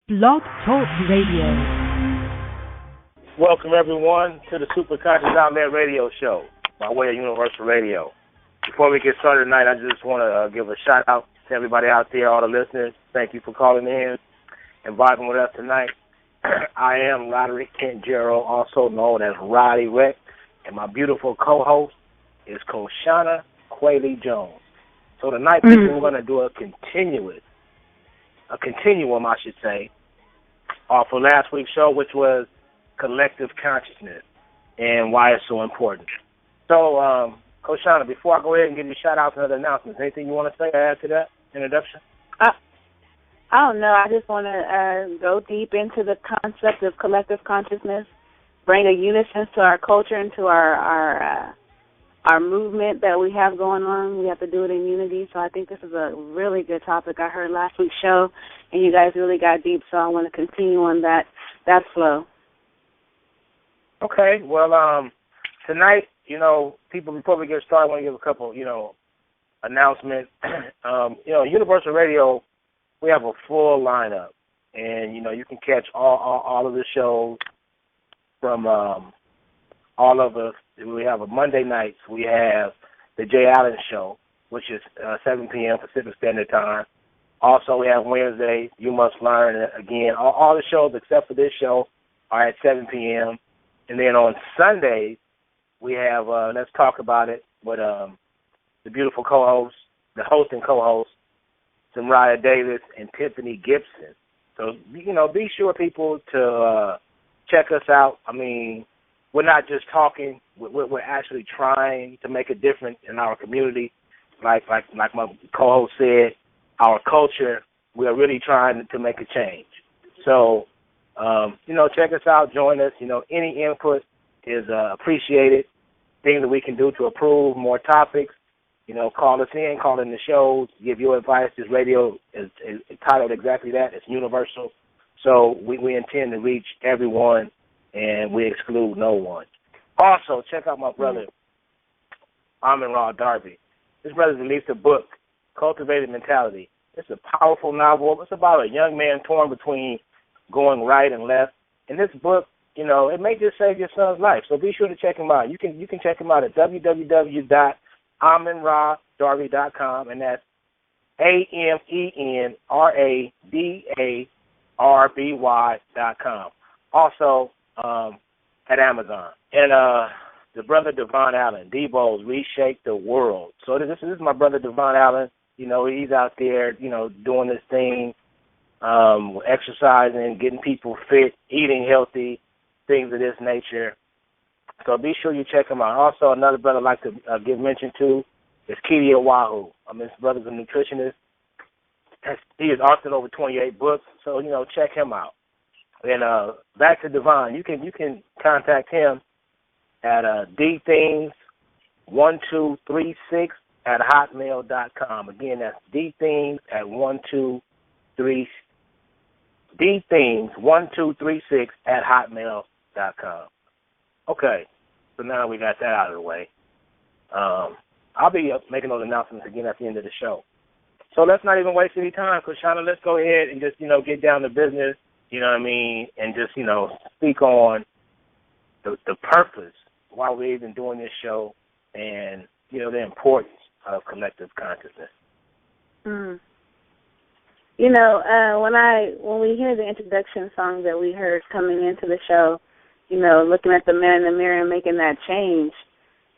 Blog Talk Radio. Welcome, everyone, to the Superconscious Outlet Radio Show by way of Universal Radio. Before we get started tonight, I just want to give a shout-out to everybody out there, all the listeners. Thank you for calling in and vibing with us tonight. I am Roderick Kent Gerald, also known as Roddy Reck, and my beautiful co-host is Koshana Quayle Jones. So tonight, we're going to do a continuum, I should say, off of last week's show, which was collective consciousness and why it's so important. So, Koshana, before I go ahead and give you shout-outs and other announcements, anything you want to say or add to that introduction? I don't know. I just want to go deep into the concept of collective consciousness, bring a unison to our culture and to our movement that we have going on. We have to do it in unity. So I think this is a really good topic. I heard last week's show, and you guys really got deep, so I want to continue on that flow. Okay. Well, tonight, people, before we get started, I want to give a couple, announcements. Universal Radio, we have a full lineup, and, you can catch all of the shows from all of us. We have a Monday nights. We have the Jay Allen Show, which is 7 p.m. Pacific Standard Time. Also, we have Wednesday, You Must Learn. Again, all the shows except for this show are at 7 p.m. And then on Sundays, we have Let's Talk About It with the beautiful co-hosts, the host and co-host, Samariah Davis and Tiffany Gibson. So, be sure, people, to check us out. I mean, we're not just talking. We're actually trying to make a difference in our community. Like my co-host said, our culture, we are really trying to make a change. So, check us out, join us. Any input is appreciated. Things that we can do to improve, more topics. Call us in, call in the shows, give your advice. This radio is titled exactly that. It's universal. So we intend to reach everyone, and we exclude no one. Also, check out my brother, Amin-Ra Darby. This brother's released a book, Cultivated Mentality. It's a powerful novel. It's about a young man torn between going right and left. And this book, it may just save your son's life. So be sure to check him out. You can check him out at www.aminradarby.com, and that's AMENRADARBY.com. Also, at Amazon. And the brother Devon Allen, Debo's Reshape the World. So this is my brother Devon Allen. He's out there, doing this thing, exercising, getting people fit, eating healthy, things of this nature. So be sure you check him out. Also, another brother I'd like to give mention to is Kedia Wahoo. His brother's a nutritionist. He has authored over 28 books, so, check him out. And back to Devon, you can contact him at dthings1236 at hotmail.com. Again, that's dthings1236 at hotmail.com. Okay, so now we got that out of the way. I'll be making those announcements again at the end of the show. So let's not even waste any time, Koshana. Let's go ahead and just, get down to business, and just, speak on the purpose why we're even doing this show and, the importance of collective consciousness. When we hear the introduction song that we heard coming into the show, looking at the man in the mirror and making that change,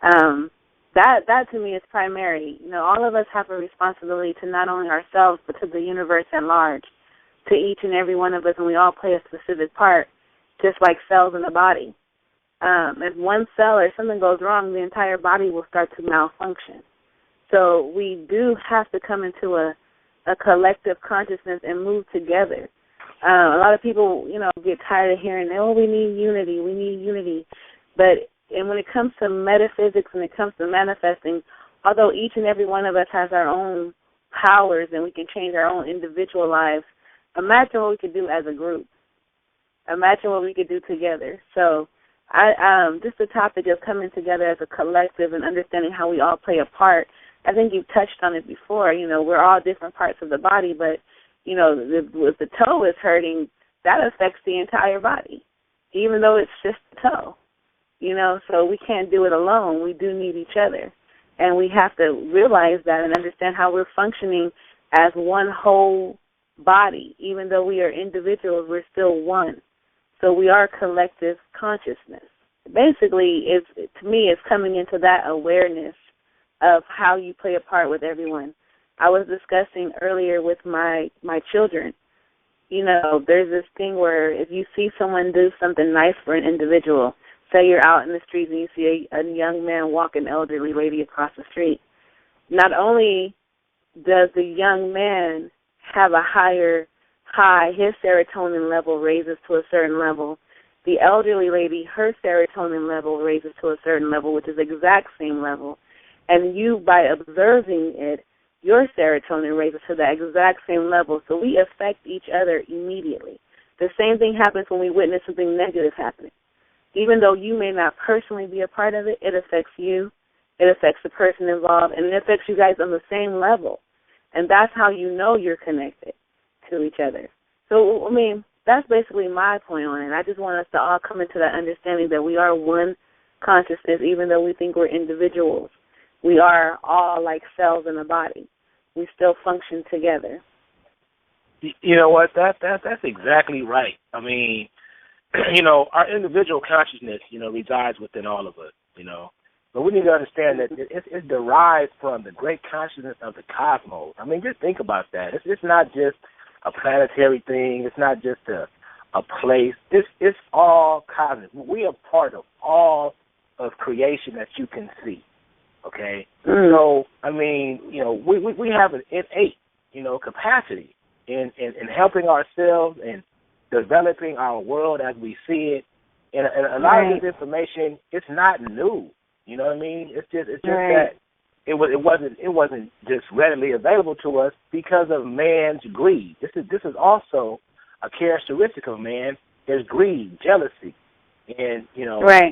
that to me is primary. All of us have a responsibility to not only ourselves but to the universe at large, to each and every one of us, and we all play a specific part, just like cells in the body. If one cell or something goes wrong, the entire body will start to malfunction. So we do have to come into a collective consciousness and move together. A lot of people, get tired of hearing, we need unity. But when it comes to metaphysics, when it comes to manifesting, although each and every one of us has our own powers and we can change our own individual lives, imagine what we could do as a group. Imagine what we could do together. So just the topic of coming together as a collective and understanding how we all play a part. I think you've touched on it before. We're all different parts of the body, but, if the toe is hurting, that affects the entire body, even though it's just a toe. So we can't do it alone. We do need each other. And we have to realize that and understand how we're functioning as one whole body. Even though we are individuals, we're still one. So we are collective consciousness. Basically, to me, it's coming into that awareness of how you play a part with everyone. I was discussing earlier with my children, there's this thing where if you see someone do something nice for an individual, say you're out in the streets and you see a young man walk an elderly lady across the street, not only does the young man have a high, his serotonin level raises to a certain level, the elderly lady, her serotonin level raises to a certain level, which is the exact same level. And you, by observing it, your serotonin raises to the exact same level. So we affect each other immediately. The same thing happens when we witness something negative happening. Even though you may not personally be a part of it, it affects you, it affects the person involved, and it affects you guys on the same level. And that's how you know you're connected to each other. So, that's basically my point on it. I just want us to all come into that understanding that we are one consciousness, even though we think we're individuals. We are all like cells in a body. We still function together. You know what? That's exactly right. Our individual consciousness, resides within all of us, But we need to understand that it's derived from the great consciousness of the cosmos. Just think about that. It's not just a planetary thing. It's not just a place. It's all cosmic. We are part of all of creation that you can see. Okay? So, we have an innate, capacity in helping ourselves and developing our world as we see it. And a lot of this information, it's not new. You know what I mean? It's just that it wasn't just readily available to us because of man's greed. This is also a characteristic of man. There's greed, jealousy, and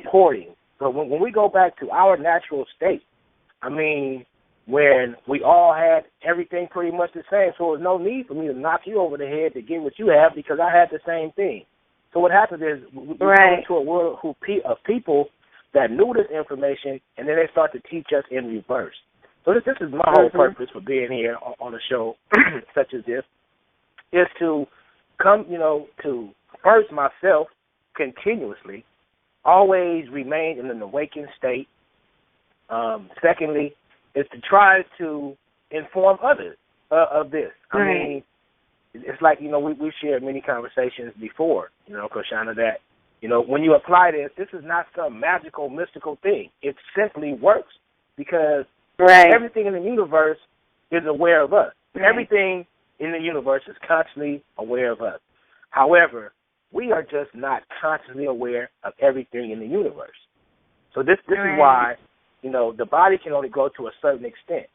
hoarding. So when we go back to our natural state, when we all had everything pretty much the same, so there's no need for me to knock you over the head to get what you have because I had the same thing. So what happens is we come into a world of people that knew this information, and then they start to teach us in reverse. So this is my whole purpose for being here on a show such as this, is to come, to first myself continuously, always remain in an awakened state. Secondly, is to try to inform others of this. It's like, we've shared many conversations before, Koshana, that, when you apply this is not some magical, mystical thing. It simply works because everything in the universe is aware of us. Everything in the universe is constantly aware of us. However, we are just not consciously aware of everything in the universe. So this is why, the body can only go to a certain extent,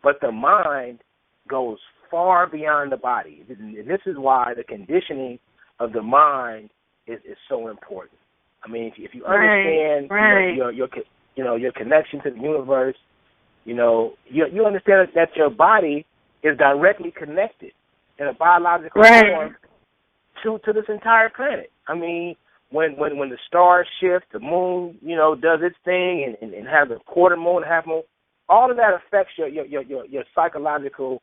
but the mind goes far beyond the body. And this is why the conditioning of the mind is so important. If you understand your connection to the universe, you understand that your body is directly connected in a biological form to this entire planet. When the stars shift, the moon, does its thing and has a quarter moon, a half moon, all of that affects your psychological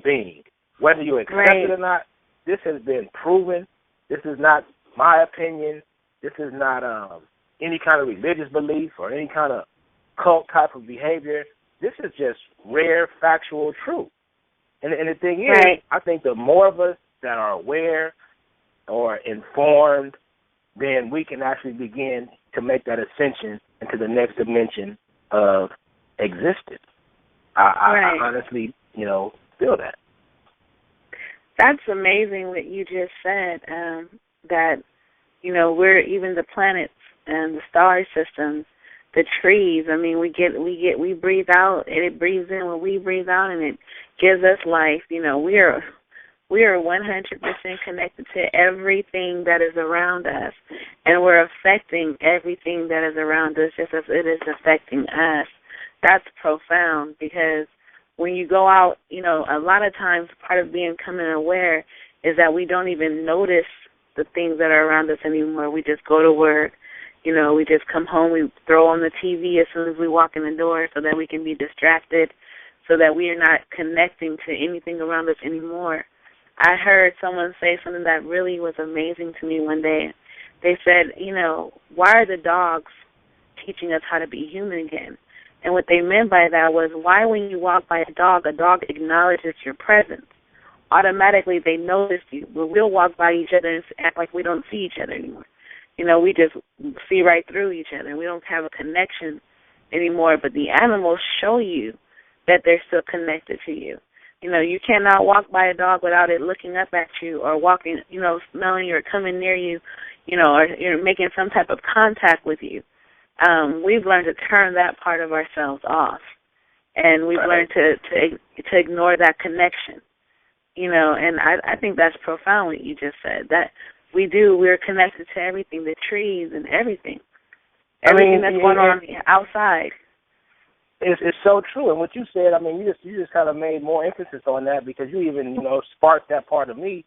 being. Whether you accept it or not, this has been proven. This is not my opinion. This is not any kind of religious belief or any kind of cult type of behavior. This is just rare, factual truth. And the thing is, I think the more of us that are aware or informed, then we can actually begin to make that ascension into the next dimension of existence. I honestly, feel that. That's amazing what you just said, that, we're even the planets and the star systems, the trees. We breathe out and it breathes in when we breathe out, and it gives us life. We are 100% connected to everything that is around us, and we're affecting everything that is around us just as it is affecting us. That's profound, because when you go out, a lot of times part of becoming aware is that we don't even notice the things that are around us anymore. We just go to work. You know, we just come home, we throw on the TV as soon as we walk in the door so that we can be distracted, so that we are not connecting to anything around us anymore. I heard someone say something that really was amazing to me one day. They said, you know, why are the dogs teaching us how to be human again? And what they meant by that was, why when you walk by a dog acknowledges your presence. Automatically they notice you. But we'll walk by each other and act like we don't see each other anymore. You know, we just see right through each other. We don't have a connection anymore. But the animals show you that they're still connected to you. You know, you cannot walk by a dog without it looking up at you or walking, you know, smelling you or coming near you, you know, or you're making some type of contact with you. We've learned to turn that part of ourselves off. And we've learned to ignore that connection. You know, and I think that's profound what you just said, that we're connected to everything, the trees and everything. Everything that's going on outside. It's so true. And what you said, I mean, you just kind of made more emphasis on that, because you even, you know, sparked that part of me.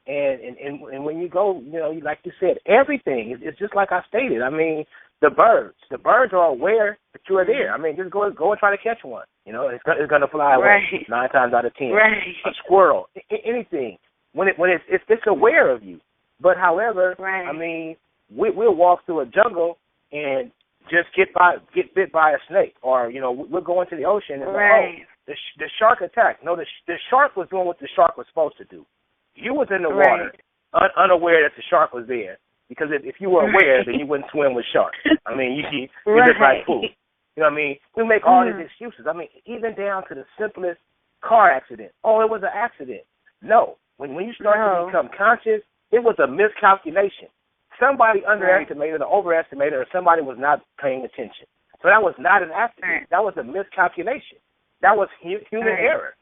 And when you go, you know, like you said, everything, it's just like I stated. I mean, the birds are aware that you are there. I mean, just go and try to catch one. You know, it's going to fly away 9 times out of 10. Right. A squirrel, anything, when it's aware of you. But however, I mean, we'll walk through a jungle and just get bit by a snake, or you know, we'll go into the ocean and the shark attacked. No, the shark was doing what the shark was supposed to do. You was in the water, unaware that the shark was there. Because if you were aware, then you wouldn't swim with sharks. I mean, you're just like food. You know what I mean? We make all these excuses. I mean, even down to the simplest car accident. Oh, it was an accident. No. When you start to become conscious, it was a miscalculation. Somebody underestimated or overestimated, or somebody was not paying attention. So that was not an accident. That was a miscalculation. That was human error.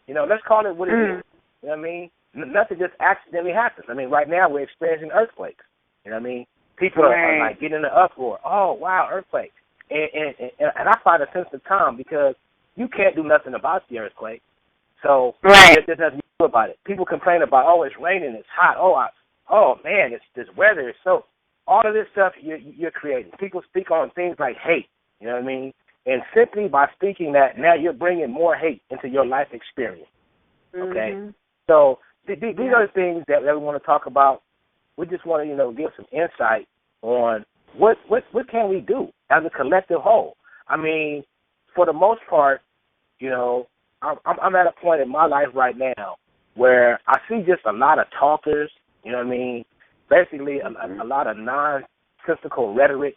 You know, let's call it what it is. You know what I mean? Nothing just accidentally happens. I mean, right now we're experiencing earthquakes. You know what I mean? People are like getting in an uproar. Oh, wow, earthquake. And I find a sense of calm, because you can't do nothing about the earthquake. So there's nothing you can do about it. People complain about, oh, it's raining, it's hot. Oh man, this weather is so. All of this stuff you're creating. People speak on things like hate. You know what I mean? And simply by speaking that, now you're bringing more hate into your life experience. Okay? So these are the things that we want to talk about. We just want to, you know, give some insight on what can we do as a collective whole. I mean, for the most part, you know, I'm at a point in my life right now where I see just a lot of talkers. You know what I mean? Basically, a lot of nonsensical rhetoric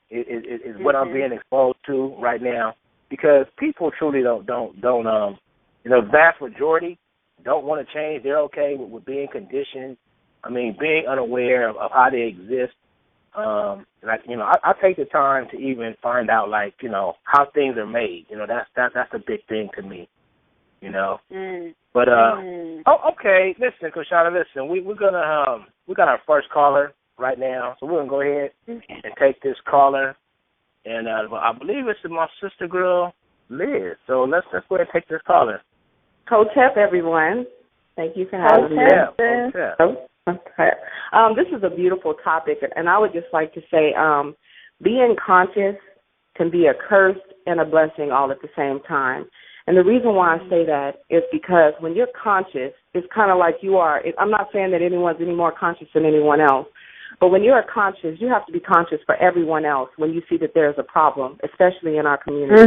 is what I'm being exposed to right now, because people truly don't you know, vast majority don't want to change. They're okay with being conditioned. I mean, being unaware of how they exist. Like, you know, I take the time to even find out, like, you know, how things are made. You know, that's a big thing to me. You know, but okay. Listen, Koshana, listen. We got our first caller right now, so we're gonna go ahead and take this caller, and I believe it's my sister girl Liz. So let's go ahead and take this caller. Hotep, everyone. Thank you for having me. This is a beautiful topic, and I would just like to say, being conscious can be a curse and a blessing all at the same time. And the reason why I say that is because when you're conscious, it's kind of like you are. I'm not saying that anyone's any more conscious than anyone else, but when you're conscious, you have to be conscious for everyone else when you see that there's a problem, especially in our community.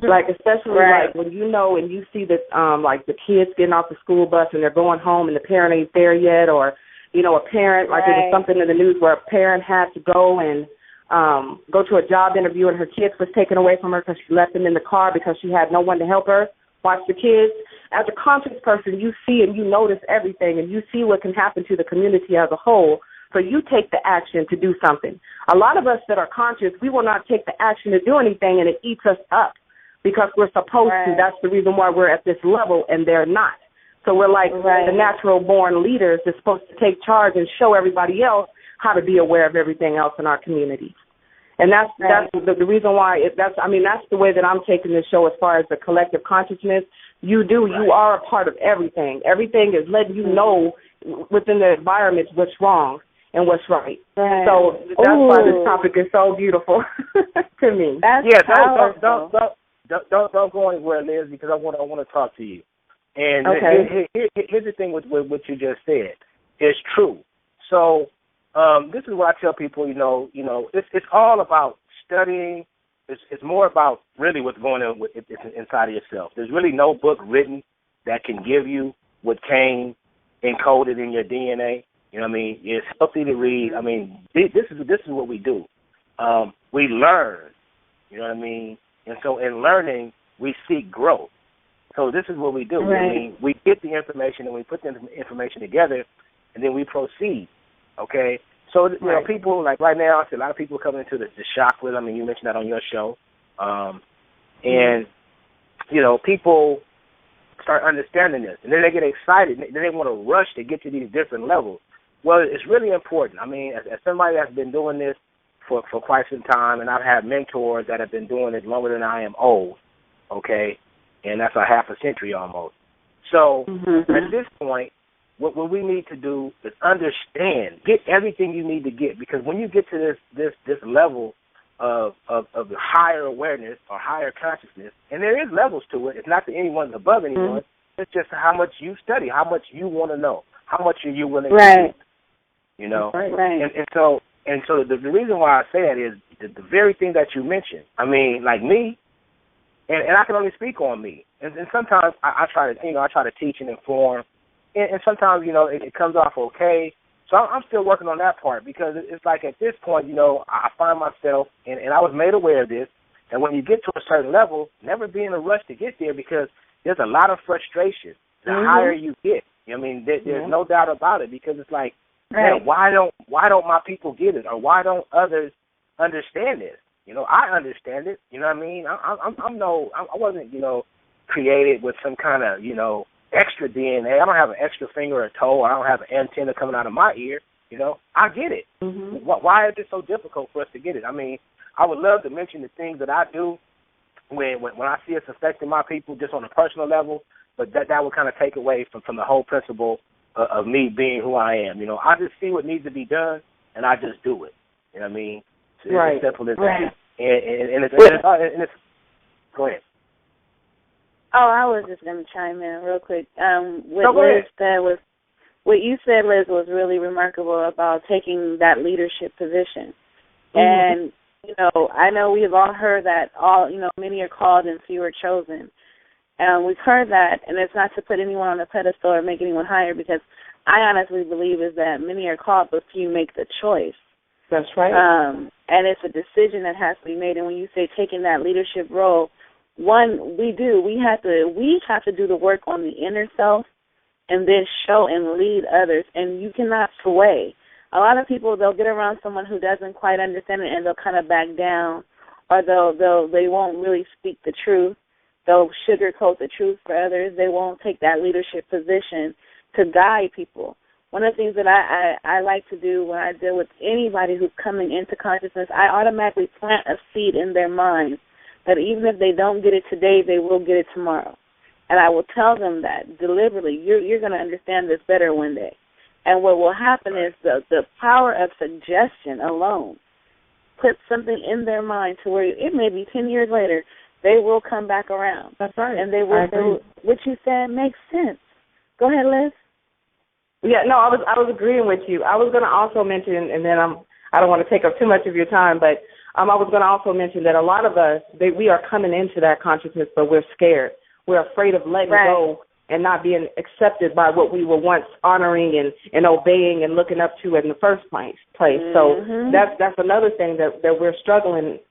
Like, especially like when you know and you see that, like, the kids getting off the school bus and they're going home and the parent ain't there yet, or, you know, a parent, like there was something in the news where a parent had to go and go to a job interview and her kids was taken away from her because she left them in the car because she had no one to help her watch the kids. As a conscious person, you see and you notice everything, and you see what can happen to the community as a whole, so you take the action to do something. A lot of us that are conscious, we will not take the action to do anything, and it eats us up because we're supposed to. That's the reason why we're at this level, and they're not. So we're like the natural-born leaders that's supposed to take charge and show everybody else how to be aware of everything else in our community. And that's the reason why that's the way that I'm taking this show as far as the collective consciousness. You are a part of everything. Everything is letting you know within the environment what's wrong and what's right. Right. So that's why this topic is so beautiful to me. That's don't go anywhere, Liz, because I want to talk to you. And okay. Here's the thing with what you just said. It's true. So this is what I tell people. It's all about studying. It's more about really what's going on inside of yourself. There's really no book written that can give you what came encoded in your DNA. You know what I mean? It's healthy to read. I mean, this is what we do. We learn. You know what I mean? And so in learning, we seek growth. So this is what we do. Right. I mean, we get the information and we put the information together, and then we proceed. Okay? So, you know, people, like right now, I see a lot of people coming into the chakras. I mean, you mentioned that on your show. And, you know, people start understanding this, and then they get excited, and then they want to rush to get to these different levels. Well, it's really important. I mean, as somebody that's been doing this for quite some time, and I've had mentors that have been doing it longer than I am old, okay, and that's a half a century almost. So at this point, what we need to do is understand, get everything you need to get, because when you get to this level of higher awareness or higher consciousness, and there is levels to it. It's not that anyone's above anyone. It's just how much you study, how much you want to know, how much are you willing to do. You know, right. And so the reason why I say that is the very thing that you mentioned. I mean, like me, and I can only speak on me. And sometimes I try to teach and inform, and sometimes it comes off okay. So I'm still working on that part, because it's like at this point, I find myself, and I was made aware of this, and when you get to a certain level, never be in a rush to get there, because there's a lot of frustration the higher you get. I mean, there's no doubt about it, because it's like, man, why don't my people get it, or why don't others understand this? I understand it. You know what I mean? I wasn't created with some kind of extra DNA. I don't have an extra finger or toe, or I don't have an antenna coming out of my ear. I get it. Why is it so difficult for us to get it? I mean, I would love to mention the things that I do when I see it's affecting my people just on a personal level, but that would kind of take away from the whole principle of me being who I am. I just see what needs to be done, and I just do it. You know what I mean? So it's as simple as that. And it's go ahead. Oh, I was just going to chime in real quick. What you said, Liz, was really remarkable about taking that leadership position. And, I know we've all heard that many are called and few are chosen. We've heard that, and it's not to put anyone on a pedestal or make anyone higher, because I honestly believe is that many are called, but few make the choice. That's right. And it's a decision that has to be made. And when you say taking that leadership role, we have to do the work on the inner self, and then show and lead others. And you cannot sway. A lot of people, they'll get around someone who doesn't quite understand it, and they'll kind of back down, or they won't really speak the truth. They'll sugarcoat the truth for others. They won't take that leadership position to guide people. One of the things that I like to do when I deal with anybody who's coming into consciousness, I automatically plant a seed in their mind that even if they don't get it today, they will get it tomorrow. And I will tell them that deliberately. You're going to understand this better one day. And what will happen is the power of suggestion alone puts something in their mind to where it may be 10 years later, they will come back around. That's right. And they will say, what you said makes sense. Go ahead, Liz. Yeah, no, I was agreeing with you. I was going to also mention, and then I don't want to take up too much of your time, but I was going to also mention that a lot of us, we are coming into that consciousness, but we're scared. We're afraid of letting go and not being accepted by what we were once honoring and obeying and looking up to in the first place. So that's another thing that we're struggling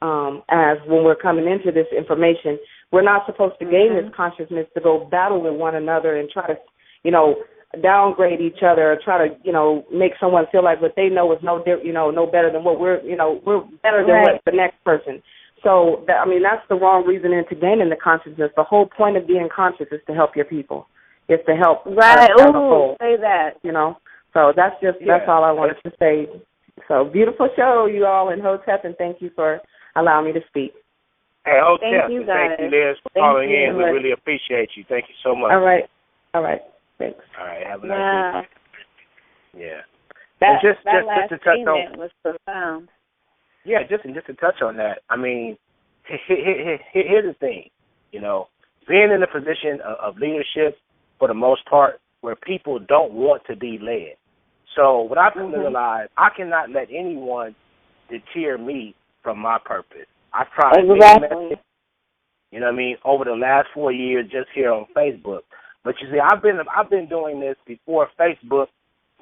as when we're coming into this information. We're not supposed to gain this consciousness to go battle with one another and try to, downgrade each other or try to, make someone feel like what they know is no better than what we're better than what the next person. So, that's the wrong reason into gaining the consciousness. The whole point of being conscious is to help your people. It's to help us as a whole. Say that. So that's all I wanted to say. So, beautiful show, you all, in Hotep, and thank you for allowing me to speak. Hey, Hotep, thank you, guys. Thank you, Liz, for calling in. We really appreciate you. Thank you so much. All right. Thanks. All right, have a nice evening. Yeah. That just last to touch statement was profound. Yeah, just to touch on that. I mean, here's the thing. You know, being in a position of leadership, for the most part, where people don't want to be led. So what I've come to realize, I cannot let anyone deter me from my purpose. I've tried Exactly. you know what I mean, over the last 4 years just here on Facebook. But you see, I've been doing this before Facebook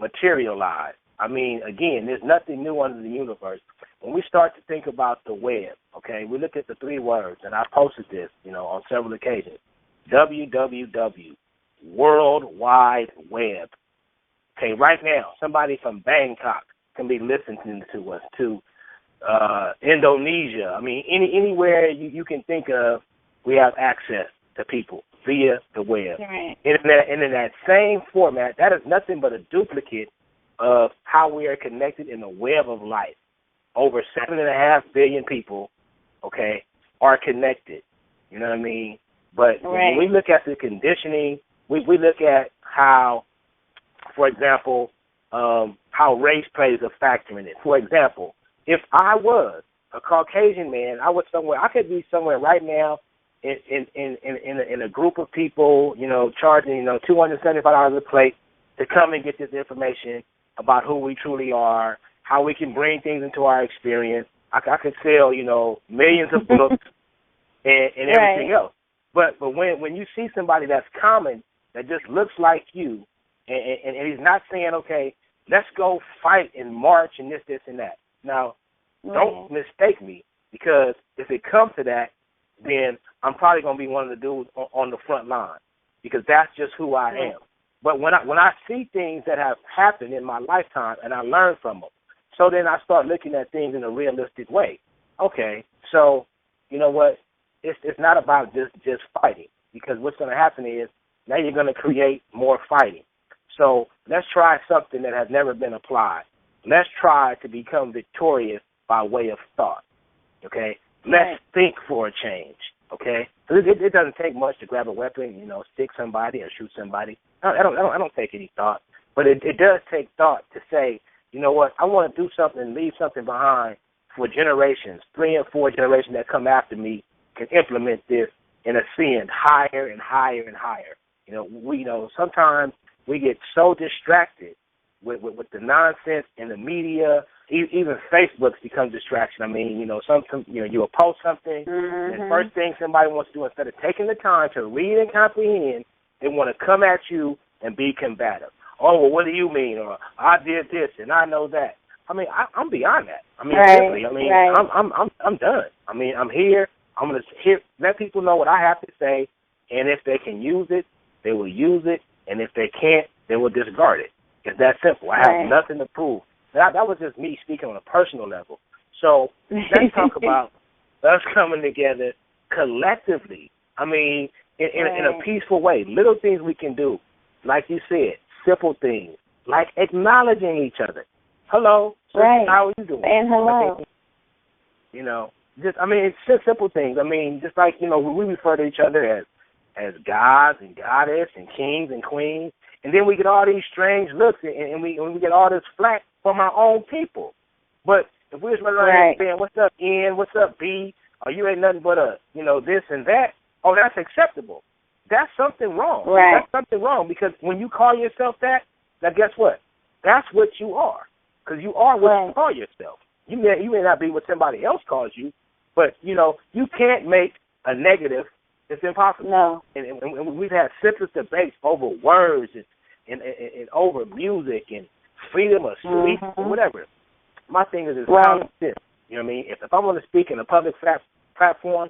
materialized. I mean, again, there's nothing new under the universe. When we start to think about the web, okay, we look at the three words, and I posted this, you know, on several occasions. www, World Wide Web. Okay, right now, somebody from Bangkok can be listening to us, to Indonesia. I mean, anywhere you can think of, we have access to people via the web. Right. And in that same format, that is nothing but a duplicate of how we are connected in the web of life. Over 7.5 billion people, okay, are connected. You know what I mean? But when we look at the conditioning, we look at how, for example, how race plays a factor in it. For example, if I was a Caucasian man, I could be somewhere right now in a group of people, you know, charging, you know, $275 a plate to come and get this information about who we truly are, how we can bring things into our experience. I could sell, you know, millions of books and everything else. But when you see somebody that's common, that just looks like you, and he's not saying, okay, let's go fight and march and this, and that. Now, don't mistake me, because if it comes to that, then I'm probably going to be one of the dudes on the front line, because that's just who I am. But when I see things that have happened in my lifetime and I learn from them, so then I start looking at things in a realistic way. Okay, so you know what? It's not about just fighting, because what's going to happen is now you're going to create more fighting. So let's try something that has never been applied. Let's try to become victorious by way of thought. Okay, let's think for a change. Okay, it doesn't take much to grab a weapon, you know, stick somebody or shoot somebody. I don't take any thought, but it does take thought to say, you know what, I want to do something, leave something behind for generations, 3 and 4 generations that come after me can implement this and ascend higher and higher and higher. You know, sometimes we get so distracted with the nonsense in the media. Even Facebook's become distraction. I mean, you know, you'll post something, and the first thing somebody wants to do, instead of taking the time to read and comprehend, they want to come at you and be combative. Oh, well, what do you mean? Or I did this and I know that. I mean, I'm beyond that. I mean, simply, I mean, I'm done. I mean, I'm here. I'm going to let people know what I have to say, and if they can use it, they will use it, and if they can't, they will discard it. It's that simple. I have nothing to prove. That was just me speaking on a personal level. So let's talk about us coming together collectively. I mean, in a peaceful way. Little things we can do, like you said, simple things, like acknowledging each other. Hello, how are you doing? And hello. You know, it's just simple things. I mean, just like, you know, we refer to each other as gods and goddess and kings and queens, and then we get all these strange looks, and we get all this flack from our own people. But if we just run around saying, what's up, N, what's up, B, or you ain't nothing but this and that, oh, that's acceptable. That's something wrong. Right. That's something wrong, because when you call yourself that, now guess what? That's what you are, because you are what you call yourself. You may not be what somebody else calls you, but, you know, you can't make a negative. It's impossible. No. And we've had senseless debates over words and over music and freedom of speech or whatever. My thing is common sense. You know what I mean? If I want to speak in a public platform,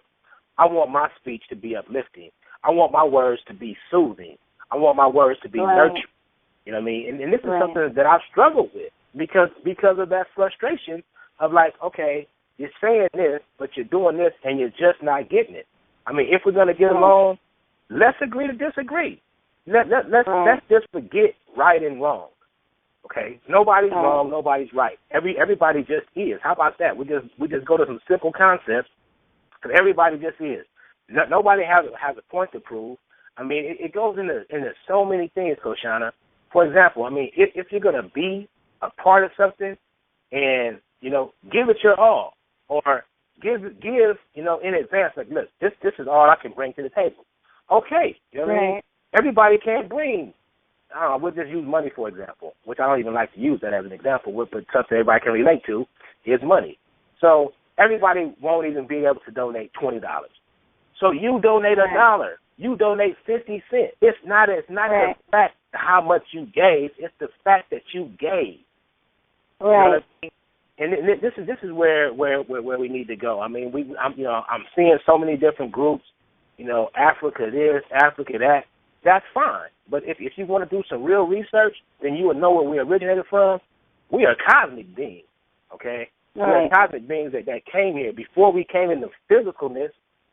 I want my speech to be uplifting. I want my words to be soothing. I want my words to be nurturing. You know what I mean? And this is something that I've struggled with because of that frustration of like, okay, you're saying this, but you're doing this, and you're just not getting it. I mean, if we're going to get along, let's agree to disagree. Let's just forget right and wrong. Okay, nobody's wrong, nobody's right. Everybody just is. How about that? We just go to some simple concepts, because everybody just is. Nobody has a point to prove. I mean, it goes into so many things, Koshana. For example, I mean, if you're going to be a part of something and, you know, give it your all, or give you know, in advance, like, look, this is all I can bring to the table. Okay, you know what I mean? Everybody can't bring, I don't know, we'll just use money, for example, which I don't even like to use that as an example, but something everybody can relate to is money. So everybody won't even be able to donate $20. So you donate $1, you donate 50 cents. It's not the fact how much you gave, it's the fact that you gave. Right. You know what I mean? And this is where we need to go. I mean, I'm seeing so many different groups. You know, Africa this, Africa that. That's fine. But if you want to do some real research, then you will know where we originated from. We are cosmic beings, okay? We are cosmic beings that came here. Before we came into physicalness,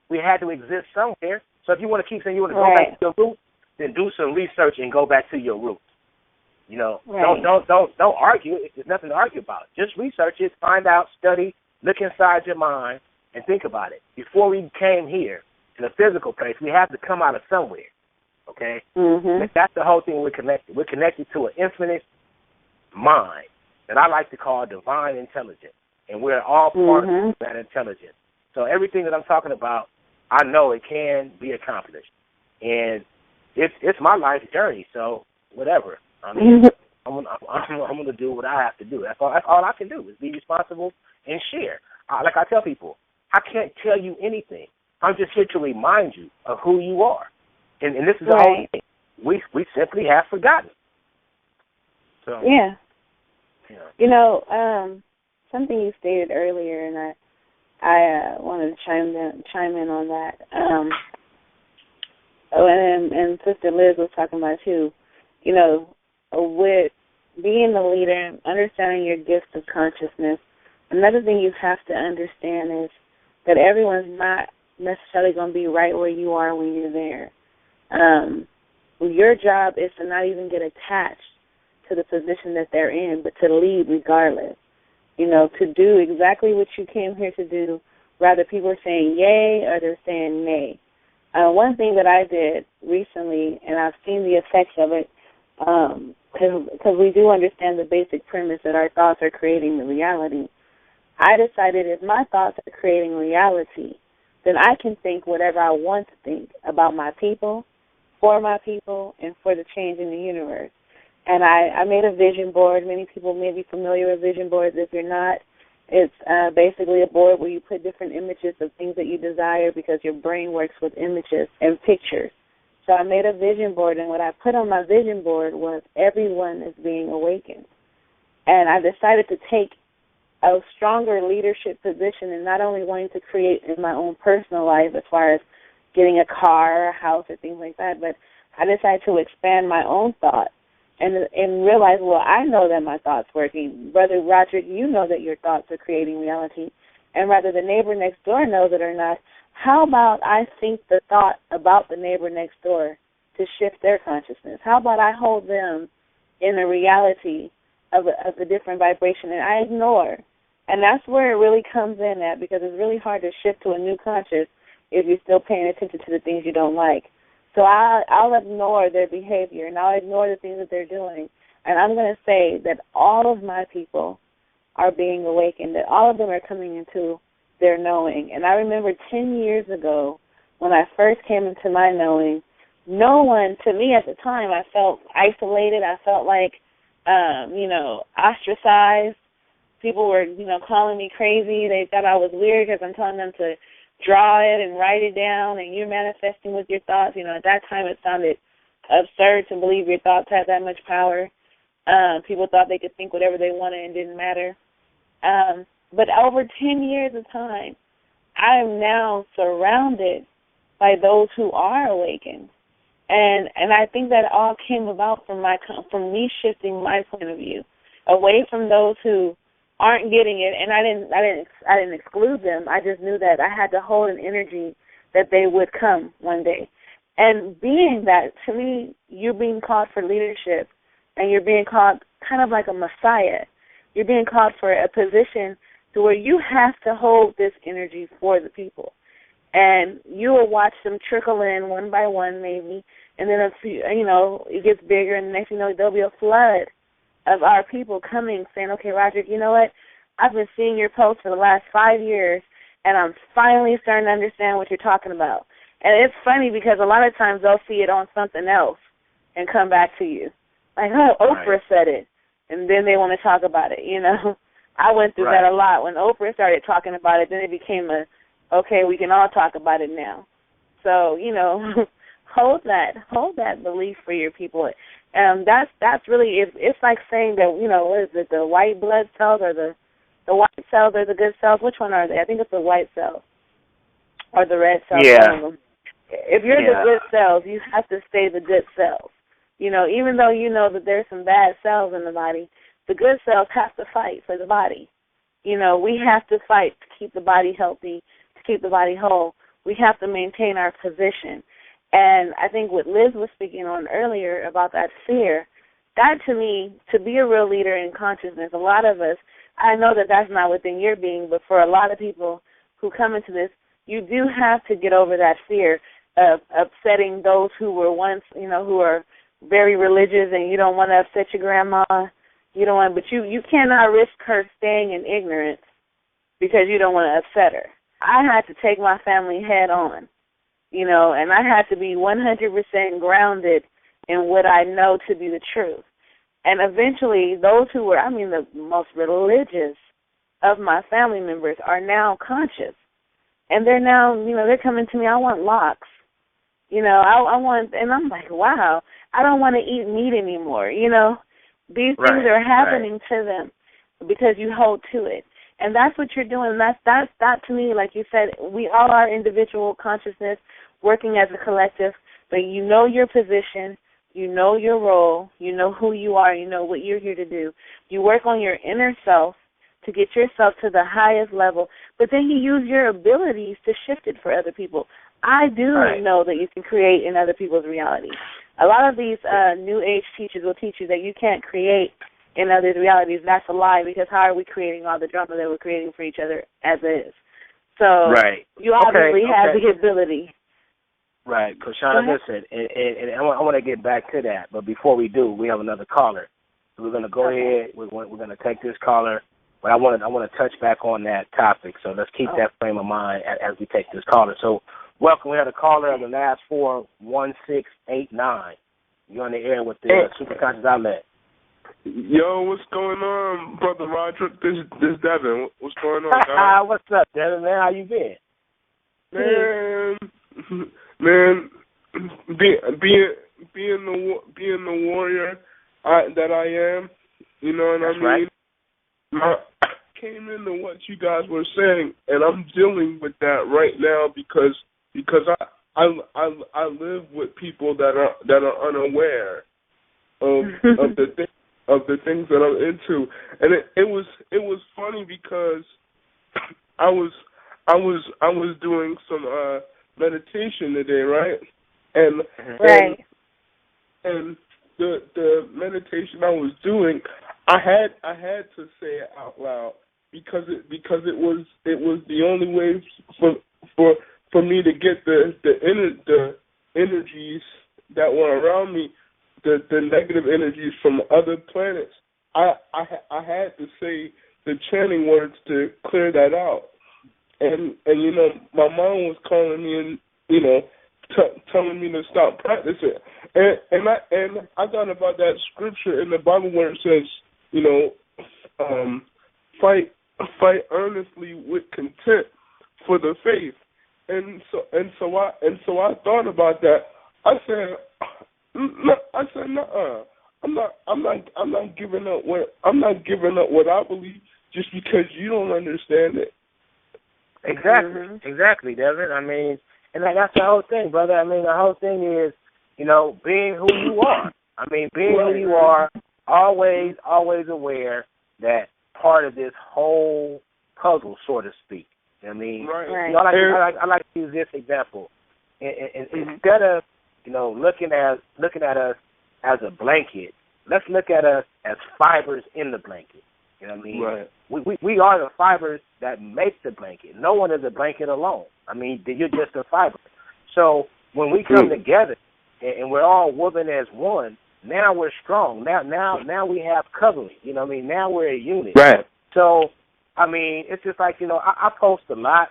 we had to exist somewhere. So if you want to keep saying you want to go back to your roots, then do some research and go back to your roots. You know, don't argue. There's nothing to argue about. Just research it, find out, study, look inside your mind, and think about it. Before we came here in a physical place, we have to come out of somewhere. Okay? Mm-hmm. That's the whole thing we're connected. We're connected to an infinite mind that I like to call divine intelligence. And we're all part of that intelligence. So everything that I'm talking about, I know it can be accomplished. And it's my life journey, so whatever. I mean, I'm gonna do what I have to do. That's all I can do is be responsible and share. Like I tell people, I can't tell you anything. I'm just here to remind you of who you are. And this is the whole thing. We simply have forgotten. So yeah. You know, something you stated earlier, and I wanted to chime in on that. And Sister Liz was talking about too. You know, with being the leader, understanding your gifts of consciousness, another thing you have to understand is that everyone's not necessarily going to be right where you are when you're there. Your job is to not even get attached to the position that they're in, but to lead regardless. You know, to do exactly what you came here to do, whether people are saying yay or they're saying nay. One thing that I did recently, and I've seen the effects of it, because we do understand the basic premise that our thoughts are creating the reality. I decided if my thoughts are creating reality, then I can think whatever I want to think about my people, for my people, and for the change in the universe. And I made a vision board. Many people may be familiar with vision boards. If you're not, it's basically a board where you put different images of things that you desire because your brain works with images and pictures. So I made a vision board, and what I put on my vision board was everyone is being awakened. And I decided to take a stronger leadership position and not only wanting to create in my own personal life as far as getting a car or a house or things like that, but I decided to expand my own thought and realize, well, I know that my thoughts working. Brother Roderick, you know that your thoughts are creating reality. And whether the neighbor next door knows it or not, how about I think the thought about the neighbor next door to shift their consciousness? How about I hold them in the reality of a different vibration and I ignore? And that's where it really comes in at, because it's really hard to shift to a new conscious if you're still paying attention to the things you don't like. So I'll ignore their behavior and I'll ignore the things that they're doing. And I'm going to say that all of my people are being awakened, that all of them are coming into their knowing. And I remember 10 years ago when I first came into my knowing, no one, to me at the time, I felt isolated. I felt like, ostracized. People were, calling me crazy. They thought I was weird because I'm telling them to draw it and write it down and you're manifesting with your thoughts. At that time it sounded absurd to believe your thoughts had that much power. People thought they could think whatever they wanted and it didn't matter. But over 10 years of time, I am now surrounded by those who are awakened. And I think that all came about from me shifting my point of view away from those who aren't getting it, and I didn't exclude them. I just knew that I had to hold an energy that they would come one day. And being that, to me, you're being called for leadership, and you're being called kind of like a messiah. You're being called for a position to where you have to hold this energy for the people. and you will watch them trickle in one by one maybe, and then it gets bigger, and the next thing you know, there'll be a flood of our people coming saying, okay, Roderick, you know what? I've been seeing your posts for the last 5 years, and I'm finally starting to understand what you're talking about. And it's funny because a lot of times they'll see it on something else and come back to you. Like, oh, Oprah said it, and then they want to talk about it, I went through that a lot. When Oprah started talking about it, then it became okay, we can all talk about it now. So, hold that belief for your people. That's really, it's like saying that, what is it, the white blood cells or the white cells are the good cells? Which one are they? I think it's the white cells or the red cells. Yeah. If you're the good cells, you have to stay the good cells. Even though you know that there's some bad cells in the body, the good cells have to fight for the body. We have to fight to keep the body healthy, to keep the body whole. We have to maintain our position. And I think what Liz was speaking on earlier about that fear, that to me, to be a real leader in consciousness, a lot of us, I know that that's not within your being, but for a lot of people who come into this, you do have to get over that fear of upsetting those who were once, who are very religious, and you don't want to upset your grandma. You don't want, but you cannot risk her staying in ignorance because you don't want to upset her. I had to take my family head on, and I had to be 100% grounded in what I know to be the truth. And eventually, those who were, the most religious of my family members are now conscious. And they're now, they're coming to me, I want locks. I want, and I'm like, wow, I don't want to eat meat anymore. These things are happening to them because you hold to it. And that's what you're doing. That to me, like you said, we all are individual consciousness working as a collective, but you know your position, you know your role, you know who you are, you know what you're here to do. You work on your inner self to get yourself to the highest level, but then you use your abilities to shift it for other people. I do know that you can create in other people's reality. A lot of these New Age teachers will teach you that you can't create in others' realities. That's a lie, because how are we creating all the drama that we're creating for each other as is? So you obviously have the ability. Right, Koshana, listen, and I want to get back to that, but before we do, we have another caller. So we're going to go ahead. We're going to take this caller, but I want to touch back on that topic. So let's keep that frame of mind as we take this caller. So welcome. We have a caller of the last 41689. You're on the air with the Superconscious Outlet. Yo, what's going on, Brother Roderick? This is Devin. What's going on, guys? What's up, Devin, man? How you been? Man, being the warrior that I am, you know what I mean? Right. I came into what you guys were saying, and I'm dealing with that right now because I live with people that are unaware of the things that I'm into, and it was funny because I was doing some meditation today, right? And the meditation I was doing, I had to say it out loud because it was the only way for me to get the energies that were around me, the negative energies from other planets. I had to say the chanting words to clear that out. And my mom was calling me and telling me to stop practicing. And I thought about that scripture in the Bible where it says, fight earnestly with content for the faith. And so I thought about that. I said, nuh-uh. I'm not giving up what I believe just because you don't understand it. Exactly, Devin. I mean, and that's the whole thing, brother. I mean, the whole thing is, being who you are. I mean, being who you are, always aware that part of this whole puzzle, so to speak. I mean, I like to use this example. Instead of looking at us as a blanket, let's look at us as fibers in the blanket. You know what I mean? Right. We are the fibers that make the blanket. No one is a blanket alone. I mean, you're just a fiber. So when we come together and we're all woven as one, now we're strong. Now we have covering. You know what I mean? Now we're a unit. Right. So, I mean, it's just like, I post a lot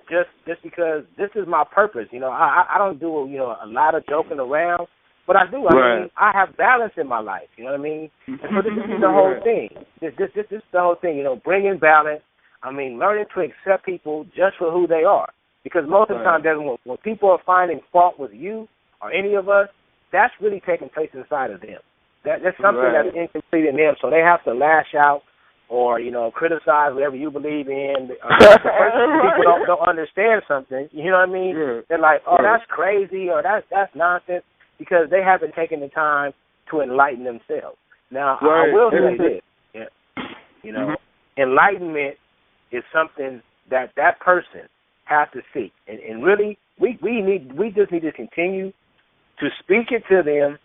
just because this is my purpose. I don't do, a lot of joking around, but I do. I mean, I have balance in my life. You know what I mean? And so this is the whole thing. This is the whole thing, bringing balance. I mean, learning to accept people just for who they are. Because most of the time, when people are finding fault with you or any of us, that's really taking place inside of them. That's something that's incomplete in them. So they have to lash out or, criticize whatever you believe in. People don't understand something. You know what I mean? Yeah. They're like, oh, that's crazy or that's nonsense because they haven't taken the time to enlighten themselves. Now, I will say this. Yeah. Enlightenment is something that person has to seek. And really, we just need to continue to speak it to them,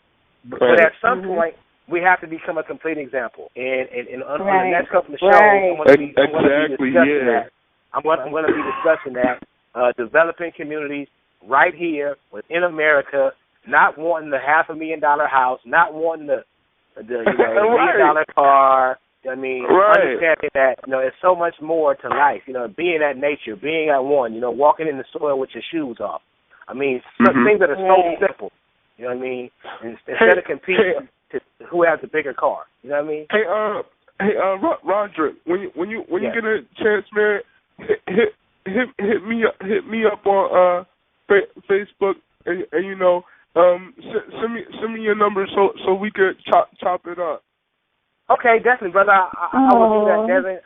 but at some point, we have to become a complete example. And on the next couple of shows, I'm going to be discussing that. I'm going to be discussing that, developing communities right here within America, not wanting the $500,000 house, not wanting the $1 million car. I mean, understanding that, it's so much more to life, being at nature, being at one, walking in the soil with your shoes off. I mean, things that are so simple, you know what I mean? Instead of competing to who has the bigger car, you know what I mean? Hey, Roderick, when you get a chance, man, hit me up on Facebook, and send me your number so we could chop it up. Okay, definitely, brother. I will do that, Devin.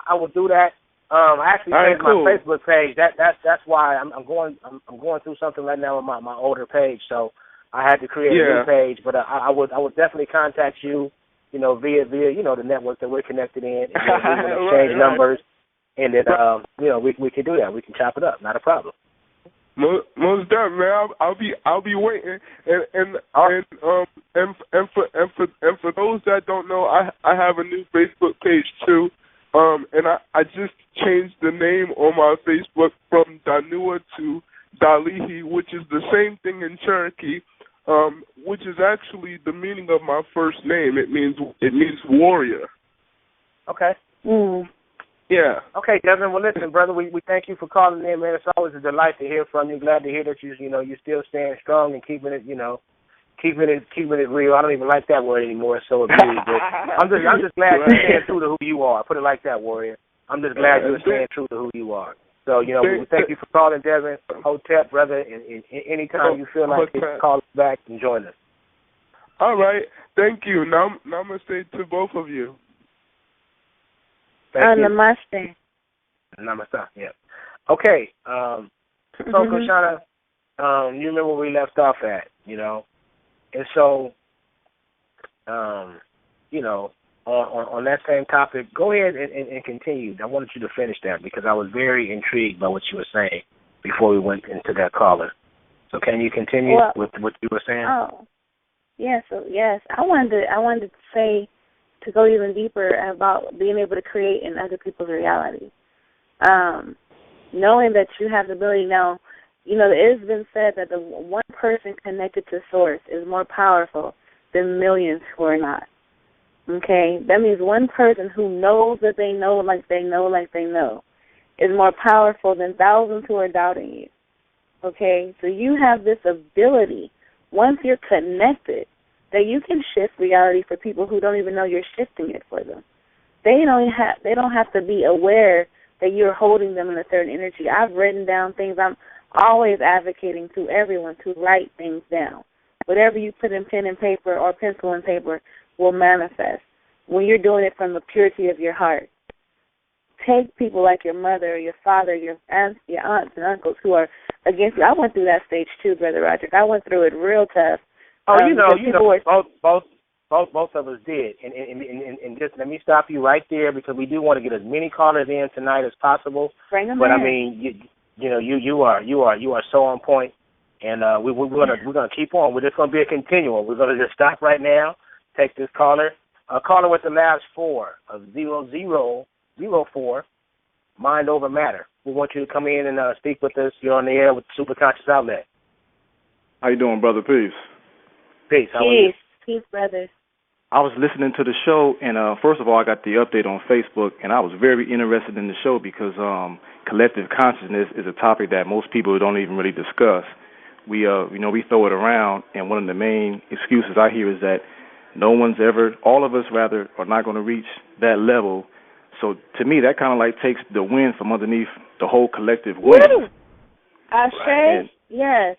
I will do that. I actually changed my Facebook page. That's why I'm going through something right now with my older page, so I had to create a new page. But I would definitely contact you, via the network that we're connected in, and we can exchange numbers, and then we can do that. We can chop it up. Not a problem. Most definitely, man. I'll be waiting, and for those that don't know, I have a new Facebook page too, and I just changed the name on my Facebook from Danua to Dalihi, which is the same thing in Cherokee, which is actually the meaning of my first name. It means warrior. Okay. Yeah. Okay, Devin. Well, listen, brother, we thank you for calling in, man. It's always a delight to hear from you. Glad to hear that you're still staying strong and keeping it real. I don't even like that word anymore. It's so abused. But I'm just glad you're staying true to who you are. Put it like that, warrior. I'm just glad you're staying true to who you are. So, we thank you for calling, Devin. Hotep, brother, and anytime you feel like it, call us back and join us. All right. Thank you. Namaste to both of you. Namaste. Namaste, yeah. Okay. So, Koshana, you remember where we left off at, And so, on that same topic, go ahead and continue. I wanted you to finish that because I was very intrigued by what you were saying before we went into that caller. So can you continue with what you were saying? Oh, yeah. So yes, I wanted to say, to go even deeper about being able to create in other people's reality. Knowing that you have the ability now, it has been said that the one person connected to source is more powerful than millions who are not. Okay? That means one person who knows that they know like they know is more powerful than thousands who are doubting you. Okay? So you have this ability, once you're connected, that you can shift reality for people who don't even know you're shifting it for them. They don't have to be aware that you're holding them in a certain energy. I've written down things. I'm always advocating to everyone to write things down. Whatever you put in pen and paper or pencil and paper will manifest when you're doing it from the purity of your heart. Take people like your mother, your father, your aunts and uncles who are against you. I went through that stage too, Brother Roderick. I went through it real tough. Both of us did, and just let me stop you right there because we do want to get as many callers in tonight as possible. Bring them in. I mean, you are so on point, and we're gonna keep on. We're just gonna be a continuum. We're gonna just stop right now, take this caller, caller with the last 4 of 0004, Mind Over Matter. We want you to come in and speak with us. You're on the air with Super Conscious Outlet. How you doing, brother? Peace. Peace. How are you? Peace, brothers. I was listening to the show, and first of all, I got the update on Facebook, and I was very interested in the show because collective consciousness is a topic that most people don't even really discuss. We throw it around, and one of the main excuses I hear is that all of us rather, are not going to reach that level. So to me, that kind of like takes the wind from underneath the whole collective wind. Woo! Ashe, yes.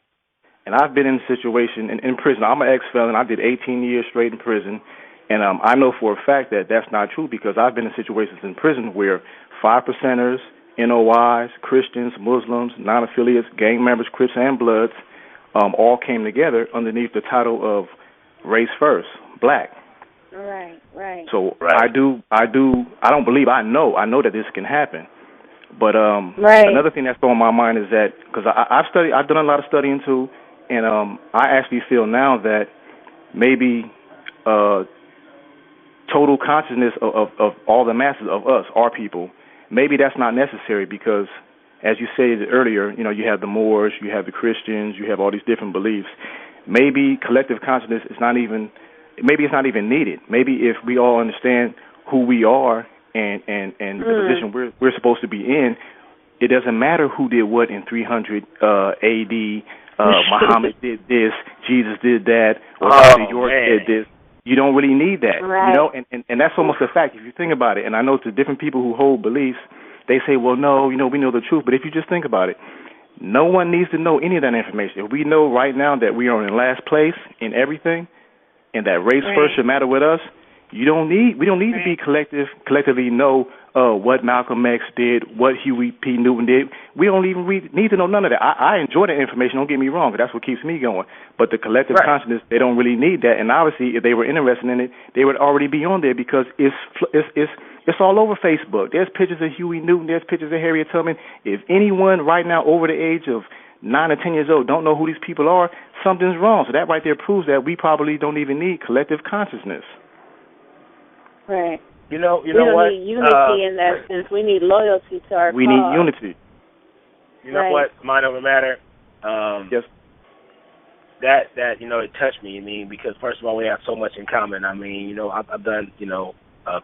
And I've been in a situation in prison. I'm an ex-felon. I did 18 years straight in prison. And I know for a fact that that's not true because I've been in situations in prison where 5%ers, NOIs, Christians, Muslims, non-affiliates, gang members, Crips, and Bloods all came together underneath the title of Race First, Black. Right. So I know that this can happen. But another thing that's on my mind is that because I've done a lot of studying too, and I actually feel now that maybe total consciousness of all the masses of us, our people, maybe that's not necessary because, as you said earlier, you have the Moors, you have the Christians, you have all these different beliefs. Maybe collective consciousness it's not even needed. Maybe if we all understand who we are and the position we're supposed to be in, it doesn't matter who did what in 300 A.D. Muhammad did this, Jesus did that, or York did this. You don't really need that, and that's almost a fact if you think about it. And I know to different people who hold beliefs, they say, well, no, we know the truth. But if you just think about it, no one needs to know any of that information. If we know right now that we are in last place in everything, and that race first should matter with us, we don't need to be collectively know what Malcolm X did, what Huey P. Newton did. We don't even need to know none of that. I enjoy that information, don't get me wrong, but that's what keeps me going. But the collective consciousness, they don't really need that. And obviously, if they were interested in it, they would already be on there because it's all over Facebook. There's pictures of Huey Newton, there's pictures of Harriet Tubman. If anyone right now over the age of 9 or 10 years old don't know who these people are, something's wrong. So that right there proves that we probably don't even need collective consciousness. Right. You know we what? Need unity in that sense. We need loyalty to our cause. We need unity. You know what? Mind Over Matter. Yes. That it touched me. I mean, because first of all, we have so much in common. I mean, I've done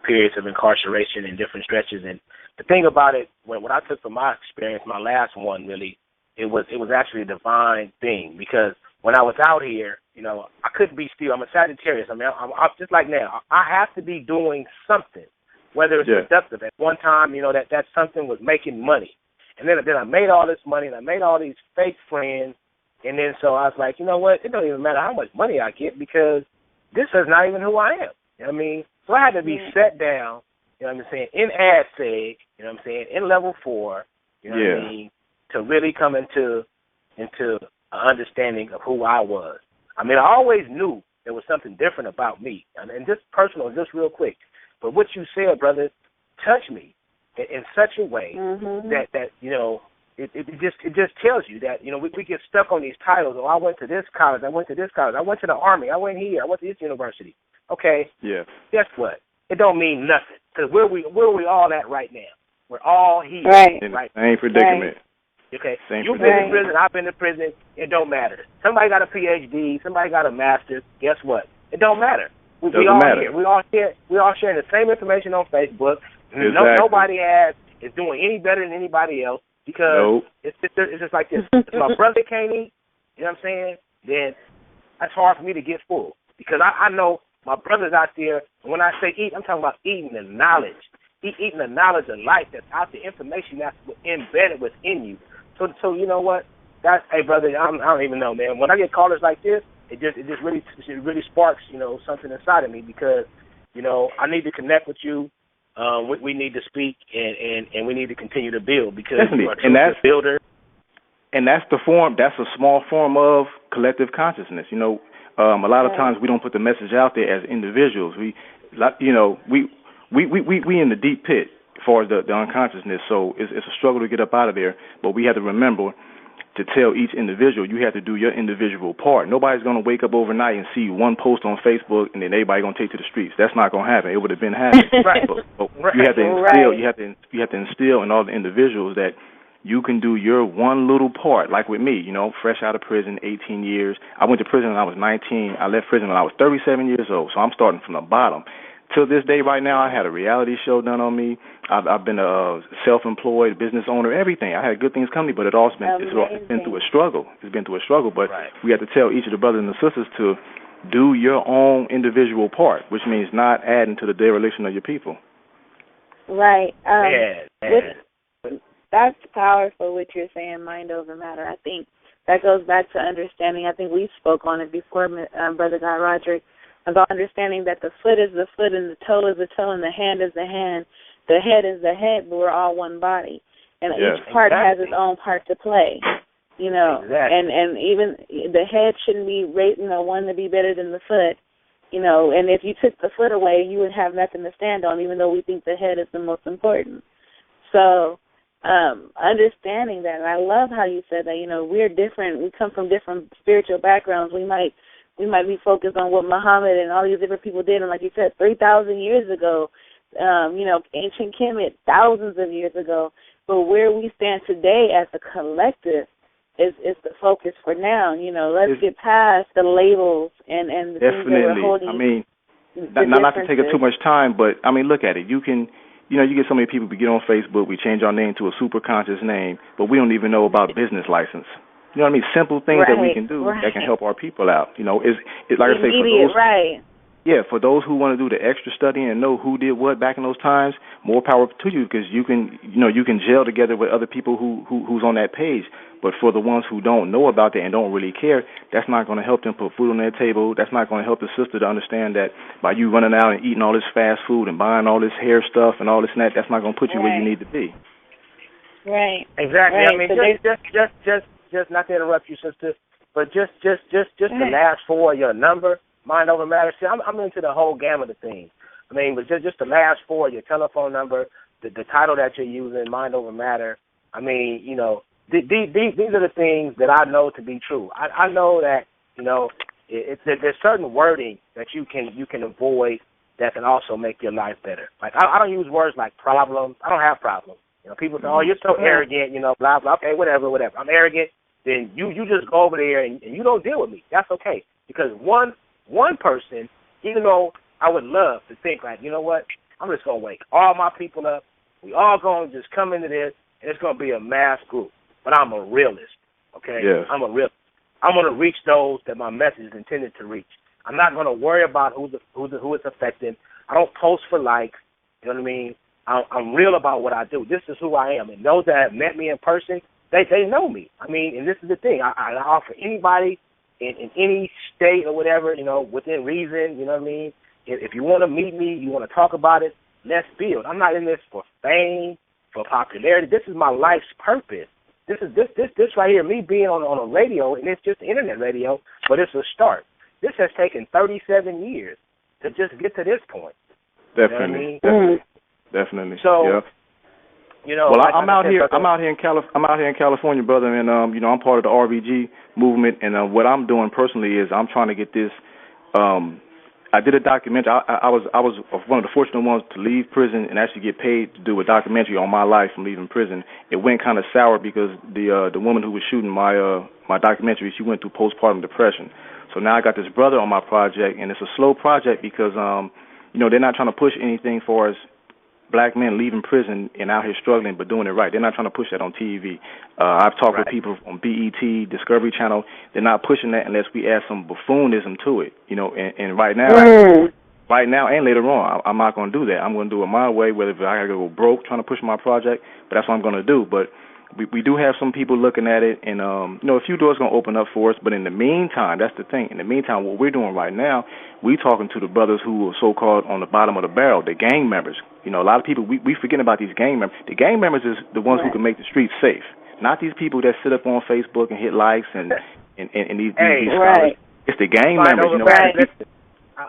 periods of incarceration in different stretches, and the thing about it, what I took from my experience, my last one really, it was actually a divine thing because when I was out here, I couldn't be still. I'm a Sagittarius. I mean, I'm just like now. I have to be doing something, whether it's productive. At one time, that something was making money, and then I made all this money, and I made all these fake friends, and then so I was like, you know what? It don't even matter how much money I get because this is not even who I am. You know what I mean? So I had to be set down. You know what I'm saying? In AdSeg, in level 4. You know what I mean? To really come into an understanding of who I was. I mean, I always knew there was something different about me. And just personal, just real quick. But what you said, brother, touched me in such a way that it just tells you that, we get stuck on these titles. Oh, I went to this college. I went to this college. I went to the Army. I went here. I went to this university. Okay. Yeah. Guess what? It don't mean nothing because where we all at right now? We're all here. Right. Same predicament. Okay, you've been in prison, I've been in prison, it don't matter. Somebody got a PhD, somebody got a master's, guess what? It don't matter. We all here. We all sharing the same information on Facebook. Exactly. Nobody is doing any better than anybody else because it's just like this. If my brother can't eat, you know what I'm saying, then that's hard for me to get full because I know my brothers out there, and when I say eat, I'm talking about eating the knowledge. Eating the knowledge of life that's out there, information that's embedded within you. So you know what? Hey brother, I don't even know, man. When I get callers like this, it really sparks, something inside of me because, I need to connect with you. We need to speak and we need to continue to build because you are a builder. And that's the form. That's a small form of collective consciousness. A lot of times we don't put the message out there as individuals. We in the deep pit as far as the unconsciousness, so it's a struggle to get up out of there. But we have to remember, to tell each individual. You have to do your individual part. Nobody's going to wake up overnight and see one post on Facebook and then everybody going to take to the streets. That's not going to happen. It would have been happening. Right. But you have to instill. You have to instill in all the individuals that you can do your one little part. Like with me, fresh out of prison, 18 years. I went to prison when I was 19. I left prison when I was 37 years old. So I'm starting from the bottom. Till this day, right now, I had a reality show done on me. I've been a self-employed business owner, everything. I had good things coming, but it's been through a struggle. It's been through a struggle, but we have to tell each of the brothers and the sisters to do your own individual part, which means not adding to the dereliction of your people. Right. That's powerful what you're saying, mind over matter. I think that goes back to understanding. I think we spoke on it before, Brother Guy Roderick, about understanding that the foot is the foot and the toe is the toe and the hand is the hand. The head is the head, but we're all one body. And each part has its own part to play, Exactly. And even the head shouldn't be one to be better than the foot, and if you took the foot away, you would have nothing to stand on, even though we think the head is the most important. So understanding that, and I love how you said that, we're different. We come from different spiritual backgrounds. We might be focused on what Muhammad and all these different people did, and like you said, 3,000 years ago, ancient Kemet, thousands of years ago. But where we stand today as a collective is the focus for now. Let's get past the labels and the things that we're holding. I mean, not to take up too much time, but I mean, look at it. You can. You get so many people, we get on Facebook, we change our name to a super conscious name, but we don't even know about business license. You know what I mean? Simple things that we can do that can help our people out. It's like I say, for those who want to do the extra studying and know who did what back in those times, more power to you, because you can gel together with other people who's on that page. But for the ones who don't know about that and don't really care, that's not going to help them put food on their table. That's not going to help the sister to understand that by you running out and eating all this fast food and buying all this hair stuff and all this and that's not going to put you where you need to be. Right. Exactly. Right. I mean, just not to interrupt you, sister, but just the last four of your number, mind over matter. See, I'm into the whole gamut of things. I mean, but just the last four, your telephone number, the title that you're using, mind over matter. I mean, these are the things that I know to be true. I know that there's certain wording that you can avoid that can also make your life better. Like I don't use words like problems. I don't have problems. People say, "Oh, you're so arrogant," blah blah. Okay, whatever. I'm arrogant. Then you just go over there and you don't deal with me. That's okay, because one person, even though I would love to think like, you know what, I'm just gonna wake all my people up. We all gonna just come into this, and it's gonna be a mass group. But I'm a realist, okay? Yes. I'm a realist. I'm gonna reach those that my message is intended to reach. I'm not gonna worry about who it's affecting. I don't post for likes. You know what I mean? I'm real about what I do. This is who I am, and those that have met me in person, they know me. I mean, and this is the thing. I offer anybody in any state or whatever, within reason. You know what I mean? If you want to meet me, you want to talk about it, let's build. I'm not in this for fame, for popularity. This is my life's purpose. This right here, me being on a radio, and it's just internet radio, but it's a start. This has taken 37 years to just get to this point. Definitely. You know what I mean? Definitely. So, well, like I'm out here in California, brother, and I'm part of the RBG movement, and what I'm doing personally is I'm trying to get this. I did a documentary. I was one of the fortunate ones to leave prison and actually get paid to do a documentary on my life from leaving prison. It went kind of sour because the woman who was shooting my documentary, she went through postpartum depression. So now I got this brother on my project, and it's a slow project because they're not trying to push anything for us. Black men leaving prison and out here struggling but doing it right. They're not trying to push that on TV. I've talked with people on BET, Discovery Channel. They're not pushing that unless we add some buffoonism to it. And right now, and later on, I'm not going to do that. I'm going to do it my way, whether I got to go broke trying to push my project, but that's what I'm going to do. But we do have some people looking at it, and a few doors going to open up for us. But in the meantime, that's the thing. In the meantime, what we're doing right now, we talking to the brothers who are so-called on the bottom of the barrel, the gang members. A lot of people, we forget about these gang members. The gang members is the ones who can make the streets safe, not these people that sit up on Facebook and hit likes and these scholars. It's the gang members.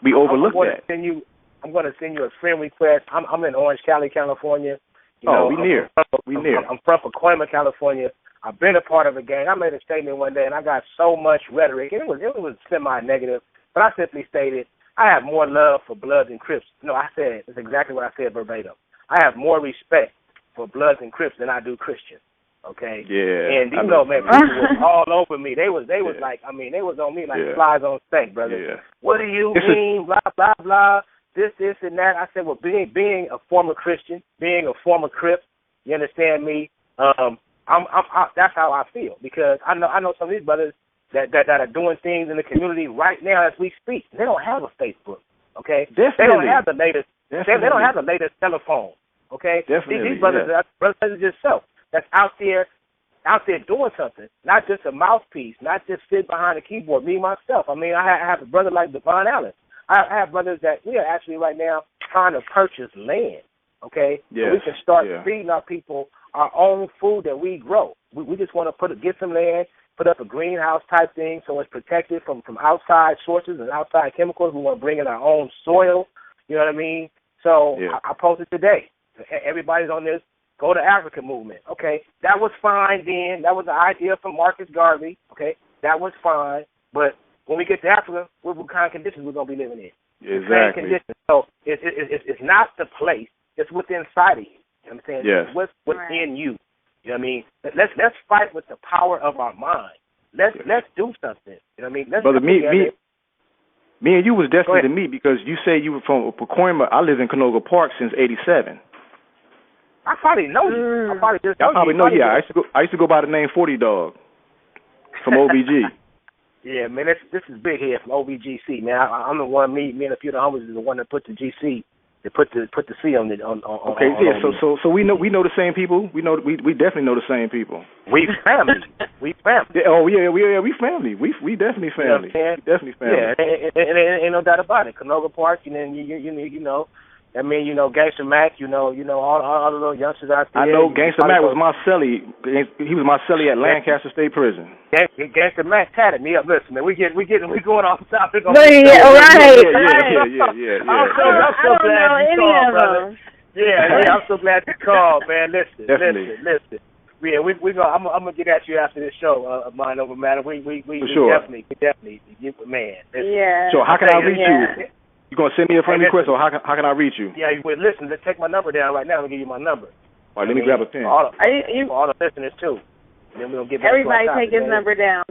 We overlook that. I'm going to send you a friend request. I'm in Orange County, California. We near. I'm from Pacoima, California. I've been a part of a gang. I made a statement one day, and I got so much rhetoric, and it was semi-negative, but I simply stated, I have more love for Bloods and Crips. No, I said, it's exactly what I said verbatim. I have more respect for Bloods and Crips than I do Christians. Okay. Yeah. And you know, man, people was all over me. They was like, I mean, they was on me like flies on steak, brother. Yeah. What do you mean? Blah blah blah. This and that. I said, well, being a former Christian, being a former Crip, you understand me? I'm that's how I feel, because I know some of these brothers that are doing things in the community right now as we speak. They don't have a Facebook. Okay. Definitely. They don't have the latest. Definitely. They don't have the latest telephone. Okay. Definitely. These brothers are yourself. That's out there doing something, not just a mouthpiece, not just sit behind a keyboard. Me, myself. I mean, I have a brother like Devon Allen. I have brothers that we are actually right now trying to purchase land, okay? Yes. So we can start feeding our people our own food that we grow. We just want to get some land, put up a greenhouse type thing so it's protected from outside sources and outside chemicals. We want to bring in our own soil, you know what I mean? So I posted today. Everybody's on this Go to Africa movement. Okay, that was fine then. That was the idea from Marcus Garvey. Okay, that was fine. But when we get to Africa, what kind of conditions we're going to be living in? Exactly. Same conditions. So it's not the place. It's what's inside of you. You know what I'm saying? Yes. What's in you. You know what I mean? Let's fight with the power of our mind. Let's do something. You know what I mean? Brother, me and you was destined to meet, because you say you were from Pacoima. I live in Canoga Park since '87. I probably know you. I probably just know you. I probably know you. Yeah, I used to go by the name 40 Dog from OBG. Yeah, man, this is Big Head from OBGC, man. I'm the one. Me and a few of the homies is the one that put the GC, that put the C on the on. Okay, yeah. So we know the same people. We definitely know the same people. We family. We family. Yeah, oh yeah, we family. We definitely family. You know we definitely family. Yeah, and ain't no doubt about it. Canoga Park, and then you know. I mean, Gangster Mac, you know, all the little youngsters out there. I know Gangster Mac was my cellie. He was my cellie at Lancaster State Prison. Gangster Mac tatted me up. Listen, man, we going off topic. Right. Yeah. I'm so glad you called, brother. Yeah, I'm so glad you called, man. Listen. Yeah, I'm gonna get at you after this show, Mind Over Matter. We sure. definitely, man. Listen. Yeah. So how can I reach you? You gonna send me a friend request, or how can I reach you? Yeah, listen. Let's take my number down right now. I'm gonna give you my number. All right, let me grab a pen. All the listeners too. Then we'll get back everybody to our topic, take his number down.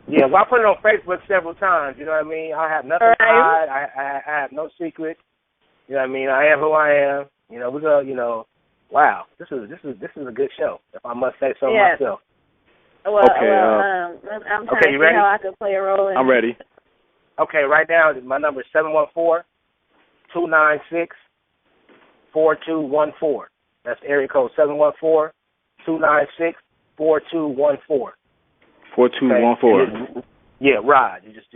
Yeah, well, I put it on Facebook several times. You know what I mean? I have nothing to hide. I have no secret. You know what I mean? I am who I am. You know, we go. Wow, this is a good show, if I must say so myself. Well, okay. I'm trying to see how I could play a role in. I'm ready. Okay, right now my number is 714-296-4214. That's area code 714-296-4214. 4214. Yeah, Rod. You just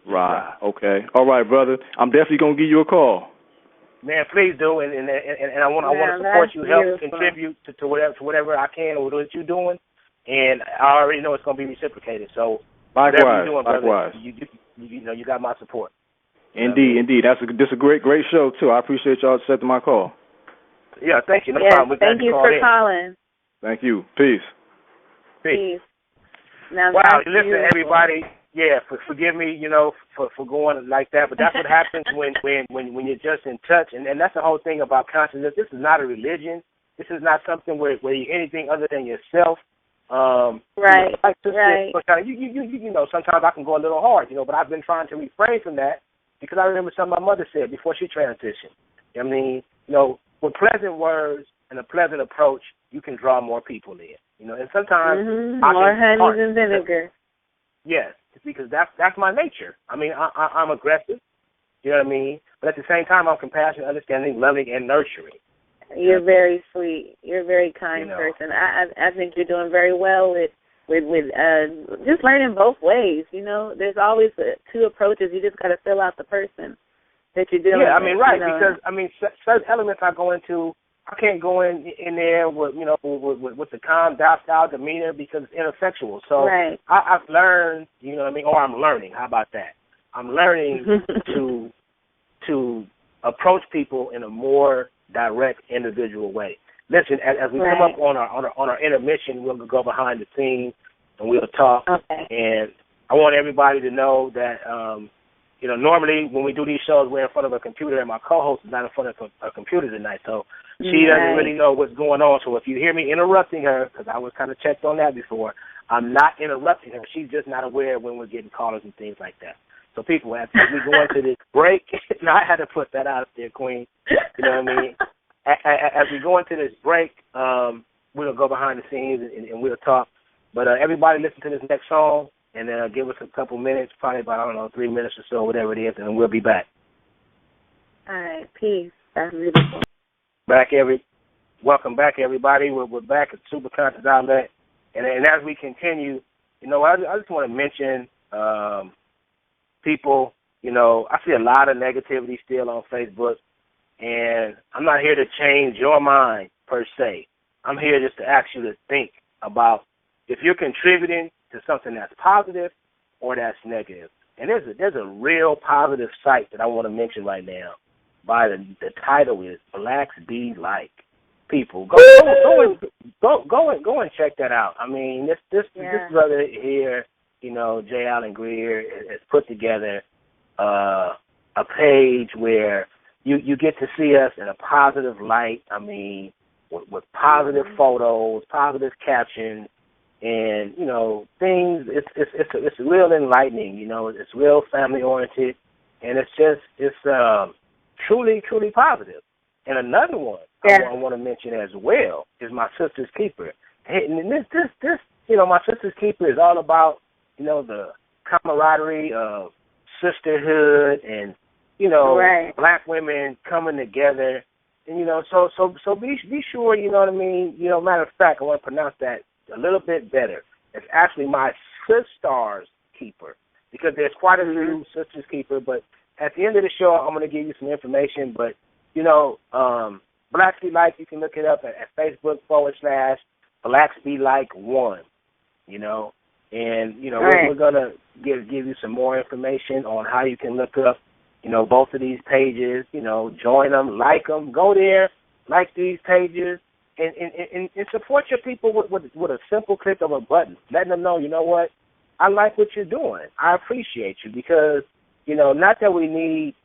Rod. Okay. All right, brother. I'm definitely gonna give you a call. Man, please do, and I want to support you, help contribute to whatever I can with what you're doing, and I already know it's gonna be reciprocated. So likewise, whatever you're doing, brother, likewise. You got my support. Indeed. This a great show too. I appreciate y'all accepting my call. Yeah, thank you. No problem. Thank you for calling. Thank you. Peace. Now, wow, listen, everybody. Yeah, forgive me, for going like that, but that's what happens when you're just in touch, and that's the whole thing about consciousness. This is not a religion. This is not something where you're anything other than yourself. Right. Sometimes I can go a little hard, but I've been trying to refrain from that because I remember something my mother said before she transitioned. You know what I mean? With pleasant words and a pleasant approach, you can draw more people in. And sometimes more honey than vinegar. Yes, because that's my nature. I mean, I'm aggressive. You know what I mean? But at the same time, I'm compassionate, understanding, loving, and nurturing. You're very sweet. You're a very kind person. I think you're doing very well with just learning both ways. There's always two approaches. You just got to fill out the person that you're dealing with. Yeah, I mean, right, because certain elements I go into, I can't go in there with with the calm, docile demeanor because it's ineffectual. So right. I've learned, or I'm learning. How about that? I'm learning to approach people in a more direct, individual way. listen, as we come up on our intermission, we'll go behind the scenes and we'll talk. Okay. And I want everybody to know that, normally when we do these shows, we're in front of a computer, and my co-host is not in front of a computer tonight, so she doesn't really know what's going on. So if you hear me interrupting her, because I was kind of checked on that before, I'm not interrupting her. She's just not aware when we're getting callers and things like that. So people, as we go into this break, now I had to put that out there, Queen. You know what I mean? As we go into this break, we're going to go behind the scenes and we'll talk. But everybody listen to this next song and give us a couple minutes, probably about, 3 minutes or so, whatever it is, and we'll be back. All right, peace. That's beautiful. Welcome back, everybody. We're back at Super Conscious Outlet. And as we continue, I just want to mention people, I see a lot of negativity still on Facebook, and I'm not here to change your mind per se. I'm here just to ask you to think about if you're contributing to something that's positive or that's negative. And there's a real positive site that I want to mention right now. By the title is Blacks Be Like. People, go and check that out. I mean, this brother here, J. Allen Greer, has put together a page where you get to see us in a positive light. I mean, with positive photos, positive captions, and things. It's real enlightening. It's real family oriented, and it's truly positive. And another one I want to mention as well is My Sister's Keeper. And this My Sister's Keeper is all about the camaraderie of sisterhood and black women coming together. And so be sure, you know what I mean. Matter of fact, I want to pronounce that a little bit better. It's actually My Sister's Keeper, because there's quite a few Sister's Keeper. But at the end of the show, I'm going to give you some information. But Blacks Be Like, you can look it up at Facebook /Blacks Be Like 1, and, we're going to give you some more information on how you can look up, both of these pages, join them, like them, go there, like these pages, and support your people with a simple click of a button, letting them know, what, I like what you're doing. I appreciate you because, not that we need,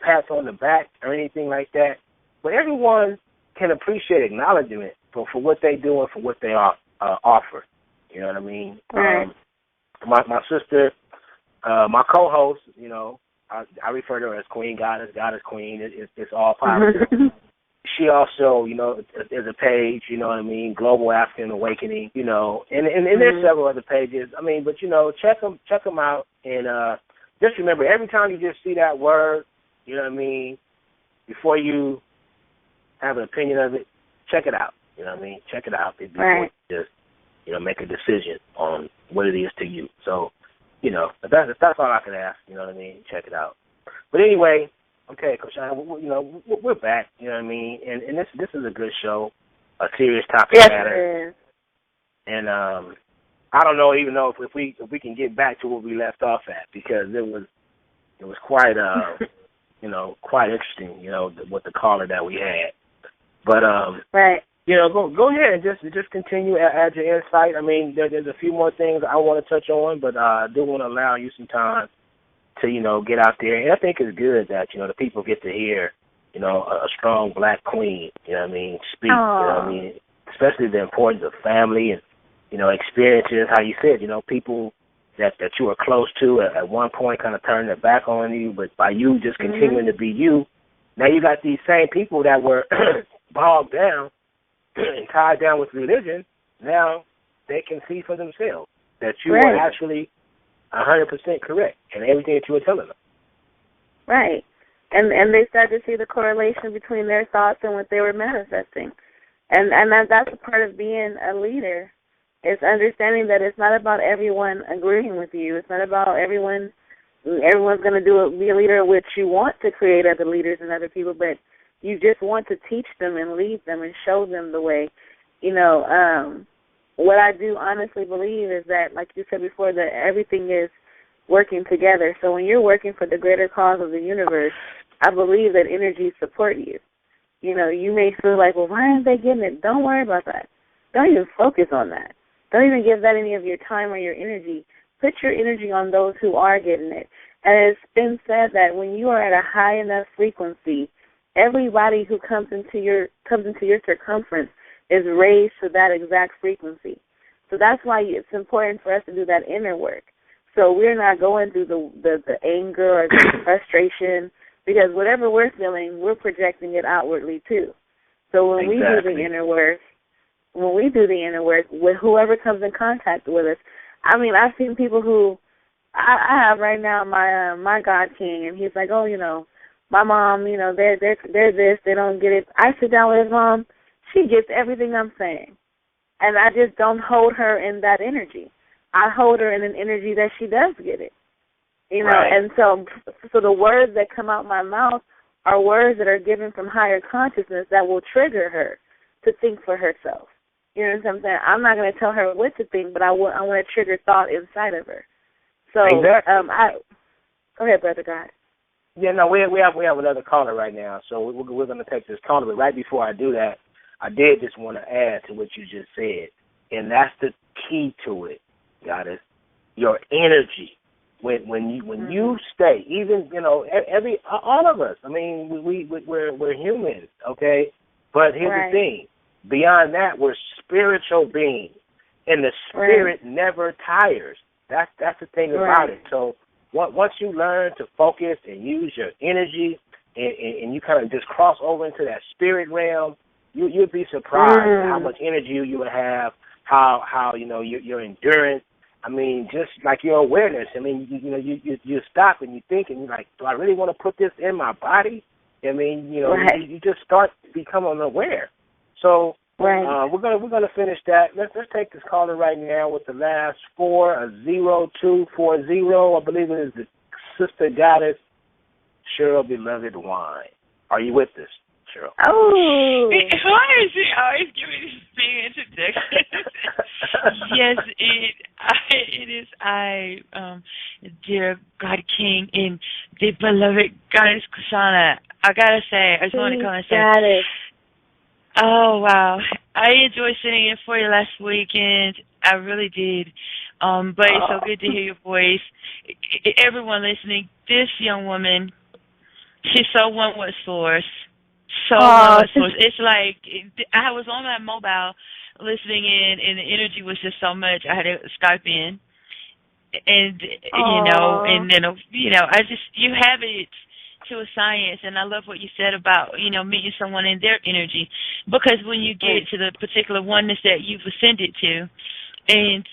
pats on the back or anything like that, but everyone can appreciate acknowledgement for what they do and for what they offer. You know what I mean? Right. My sister, my co-host, I refer to her as Queen Goddess Queen. It's all positive. She also, there's a page, Global African Awakening, and there's several other pages. I mean, but check them out, and just remember, every time you just see that word, before you have an opinion of it, check it out. Check it out before you just, make a decision on what it is to you. So, that's all I can ask. Check it out. But anyway, okay, Coach Shana, we're back. And this is a good show, a serious topic matter. And I don't even know if we can get back to where we left off at, because it was quite quite interesting, with the caller that we had. But go ahead and just continue, add your insight. I mean, there's a few more things I want to touch on, but I do want to allow you some time to get out there. And I think it's good that the people get to hear a strong black queen, speak. Especially the importance of family and experiences. How you said, people that you were close to at one point kind of turned their back on you, but by you just continuing to be you, now you got these same people that were bogged down and tied down with religion. Now they can see for themselves that you are actually 100% correct in everything that you were telling them. Right. And they start to see the correlation between their thoughts and what they were manifesting. And that's a part of being a leader. It's understanding that it's not about everyone agreeing with you. It's not about everyone's going to be a leader, which you want to create other leaders and other people, but you just want to teach them and lead them and show them the way. What I do honestly believe is that, like you said before, that everything is working together. So when you're working for the greater cause of the universe, I believe that energies support you. You may feel like, well, why aren't they getting it? Don't worry about that. Don't even focus on that. Don't even give that any of your time or your energy. Put your energy on those who are getting it. And it's been said that when you are at a high enough frequency, everybody who comes into your circumference is raised to that exact frequency. So that's why it's important for us to do that inner work. So we're not going through the anger or the frustration, because whatever we're feeling, we're projecting it outwardly too. So when we do the inner work, with whoever comes in contact with us, I mean, I've seen people who I have right now, my God King, and he's like, oh, my mom, they're this, they don't get it. I sit down with his mom, she gets everything I'm saying, and I just don't hold her in that energy. I hold her in an energy that she does get it, Right. And so the words that come out my mouth are words that are given from higher consciousness that will trigger her to think for herself. You know what I'm saying? I'm not going to tell her what to think, but I want to trigger thought inside of her. So, exactly. Go ahead, Brother God. Yeah, no, we have another caller right now, so we're going to take this caller. But right before I do that, I did just want to add to what you just said, and that's the key to it, Goddess. Your energy. When you stay, even all of us. I mean, we're humans, okay? But here's the thing. Beyond that, we're spiritual beings, and the spirit never tires. That's the thing about it. So once you learn to focus and use your energy, and you kind of just cross over into that spirit realm, you'll be surprised at how much energy you will have, how your endurance. I mean, just like your awareness. I mean, you stop and you think, and you're like, do I really want to put this in my body? I mean, you just start becoming aware. So we're gonna finish that. Let's take this caller right now with the last 40240. I believe it is the Sister Goddess Cheryl Beloved Wine. Are you with us, Cheryl? Oh, why is he always giving this big introduction? Yes, it is I, dear God King and the beloved Goddess Kusana. I gotta say, I just want to come and say, Goddess. Oh, wow. I enjoyed sitting in for you last weekend. I really did. But it's so good to hear your voice. Everyone listening, this young woman, she's so one with Source. It's like I was on my mobile listening in, and the energy was just so much. I had to Skype in. And, and then, I just, you have it to a science, and I love what you said about, meeting someone in their energy, because when you get to the particular oneness that you've ascended to, and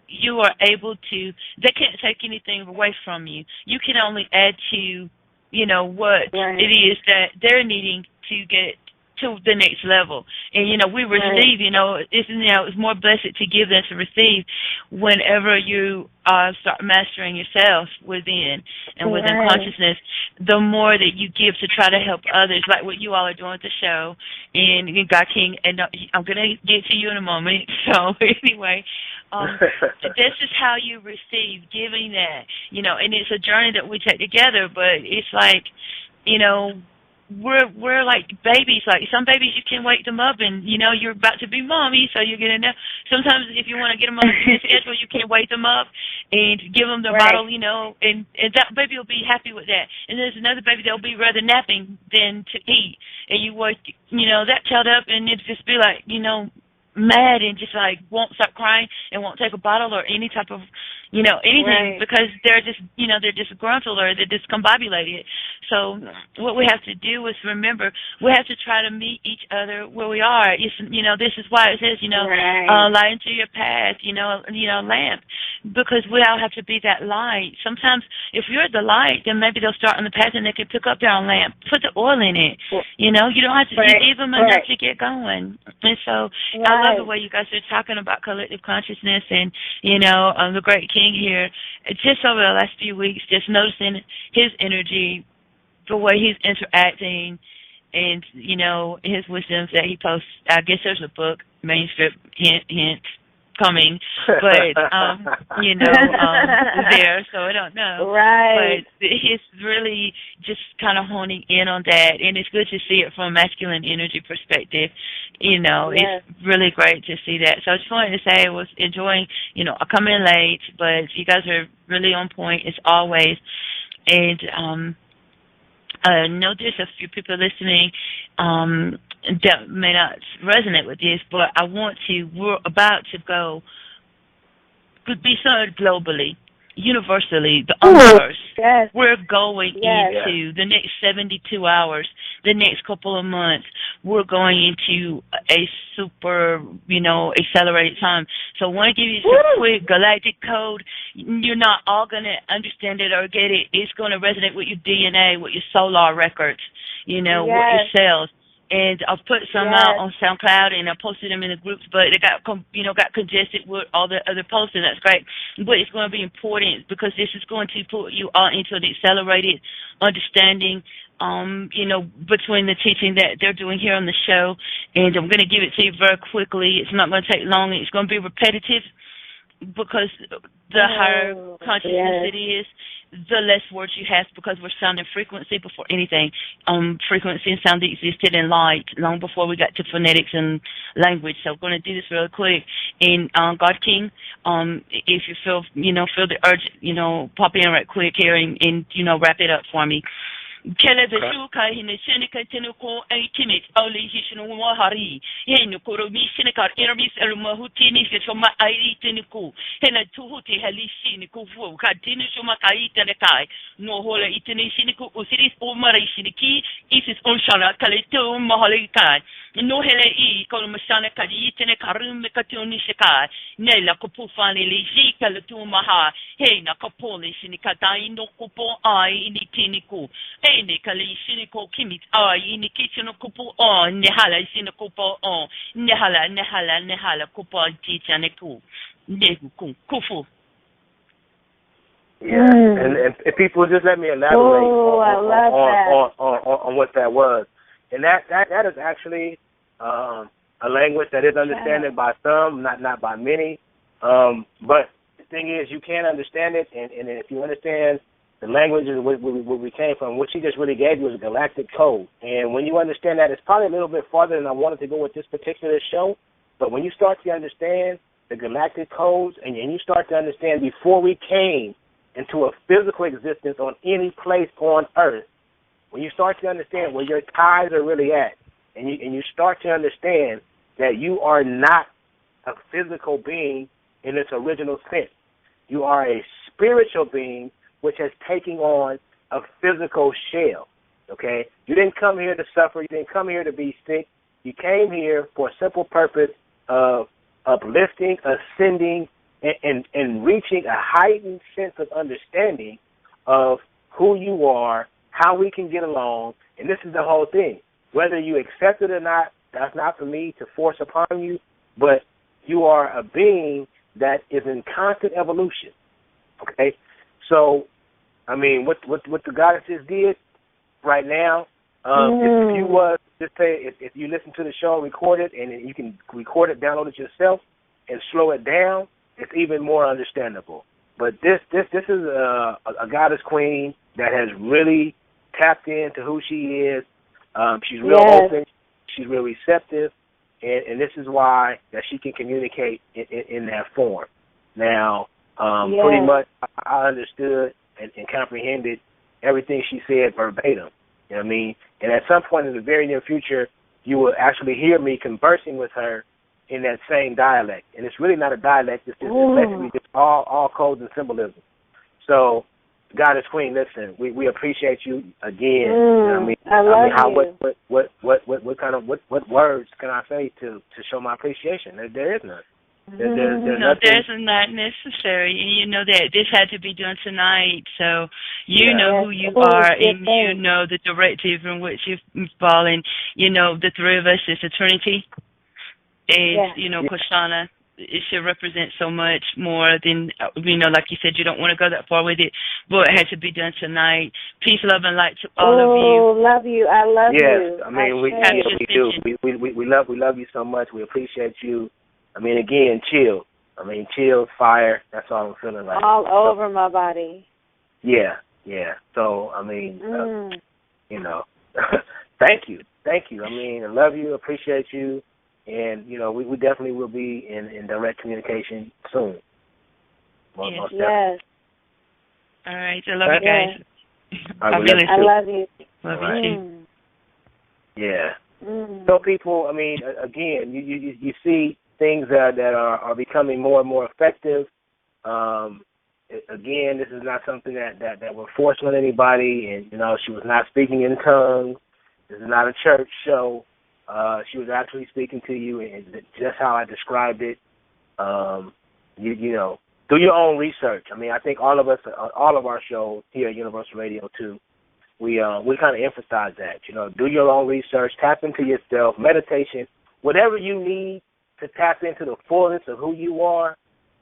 you are able to, they can't take anything away from you. You can only add to, what it is that they're needing to get to the next level. And, we receive, it's more blessed to give than to receive whenever you start mastering yourself within and within consciousness. The more that you give to try to help others, like what you all are doing at the show, and God King, and I'm going to get to you in a moment. So anyway, this is how you receive, giving that, and it's a journey that we take together, but it's like, we're like babies. Like some babies, you can wake them up, and you're about to be mommy, so you're gonna know. Sometimes, if you want to get them on the schedule, you can wake them up and give them the bottle, and that baby will be happy with that. And there's another baby that'll be rather napping than to eat, and you wake, that child up, and it'll just be like, mad and just like won't stop crying and won't take a bottle or any type of anything because they're just they're disgruntled or they're discombobulated. So what we have to do is remember we have to try to meet each other where we are. It's, this is why it says light into your path, lamp, because we all have to be that light. Sometimes if you're the light, then maybe they'll start on the path and they can pick up their own lamp, put the oil in it. You don't have to give them enough to get going. And so I love the way you guys are talking about collective consciousness and the great King here. Just over the last few weeks, just noticing his energy, the way he's interacting, and his wisdoms that he posts. I guess there's a book, manuscript, hint. coming, but there, so I don't know. Right. But it's really just kind of honing in on that, and it's good to see it from a masculine energy perspective. It's really great to see that. So I just wanted to say I was enjoying, I come in late, but you guys are really on point as always. And I know there's a few people listening that may not resonate with this, but we're about to go, could be heard globally, universally, the universe. Yes. We're going into the next 72 hours, the next couple of months. We're going into a super, accelerated time. So I want to give you some quick galactic code. You're not all going to understand it or get it. It's going to resonate with your DNA, with your solar records, with your cells. And I've put some out on SoundCloud, and I posted them in the groups, but it got congested with all the other posts, and that's great. But it's going to be important because this is going to put you all into an accelerated understanding, between the teaching that they're doing here on the show. And I'm going to give it to you very quickly. It's not going to take long. It's going to be repetitive because the higher consciousness it is, the less words you have, because we're sounding frequency before anything. Frequency and sound existed in light long before we got to phonetics and language. So we're going to do this really quick. And God King, if you feel the urge, pop in right quick here and wrap it up for me. Kele the shuka hine sinica tinuko a timid, only hishinu wahari, Yenukuro mi sinikar, Irmis elmahutini, Shoma ai tiniku, Hena tuhuti helisiniku, Katinu Shumakai Tenekai, no hola itini siniku, Usiris Omari Siniki, Isis Onshana, Kaletu Mahalikai. No hele I kolmasana kaditene karum katuni shikai nela kupufani liji kalatu maha hey na kapoli sinikatai no kupo ai initiniku hey ne kali siniko kimit ai inikichino kupo on nehala sinikupo on nehala kupo tichaneku neku kufu. Yeah, and people just let me elaborate on what that was. And that is actually a language that is understood by some, not by many. But the thing is, you can't understand it, and if you understand the language where we came from, what she just really gave you was a galactic code. And when you understand that, it's probably a little bit farther than I wanted to go with this particular show. But when you start to understand the galactic codes, and you start to understand before we came into a physical existence on any place on Earth, when you start to understand where your ties are really at, and you start to understand that you are not a physical being in its original sense. You are a spiritual being which has taken on a physical shell, okay? You didn't come here to suffer. You didn't come here to be sick. You came here for a simple purpose of uplifting, ascending, and reaching a heightened sense of understanding of who you are, how we can get along, and this is the whole thing. Whether you accept it or not, that's not for me to force upon you, but you are a being that is in constant evolution, okay? So, I mean, what the goddesses did right now, if you was, just say, if you listen to the show and record it, and you can record it, download it yourself, and slow it down, it's even more understandable. But this is a goddess queen that has really tapped into who she is. She's real open. She's real receptive, and this is why that she can communicate in that form. Now, pretty much I understood and comprehended everything she said verbatim. You know what I mean? And at some point in the very near future, you will actually hear me conversing with her in that same dialect. And it's really not a dialect. It's basically just all codes and symbolism. So, Goddess Queen, listen, we appreciate you again. You know what I mean? What words can I say to show my appreciation? There is none. There's not necessary. You know that this had to be done tonight, so you know who you are, and you know the directive in which you fall in. You know, the three of us is a trinity. And, Koshana, it should represent so much more than, like you said, you don't want to go that far with it, but it had to be done tonight. Peace, love, and light to all of you. Love you. I love you. Yes, I mean, we do. We love you so much. We appreciate you. I mean, again, chill. I mean, chills, fire. That's all I'm feeling like. All over my body. Yeah. So, I mean, you know, thank you. I mean, I love you, appreciate you, and, you know, we definitely will be in direct communication soon. Most Yes. All right. I love you guys. I love you. Love you too. Yeah. So people, I mean, again, you see things that are becoming more and more effective. Again, this is not something that we're forcing on anybody, and, you know, she was not speaking in tongues. This is not a church show. She was actually speaking to you, and just how I described it. You know, do your own research. I mean, I think all of our shows here at Universal Radio too, we kind of emphasize that. You know, do your own research, tap into yourself, meditation, whatever you need to tap into the fullness of who you are,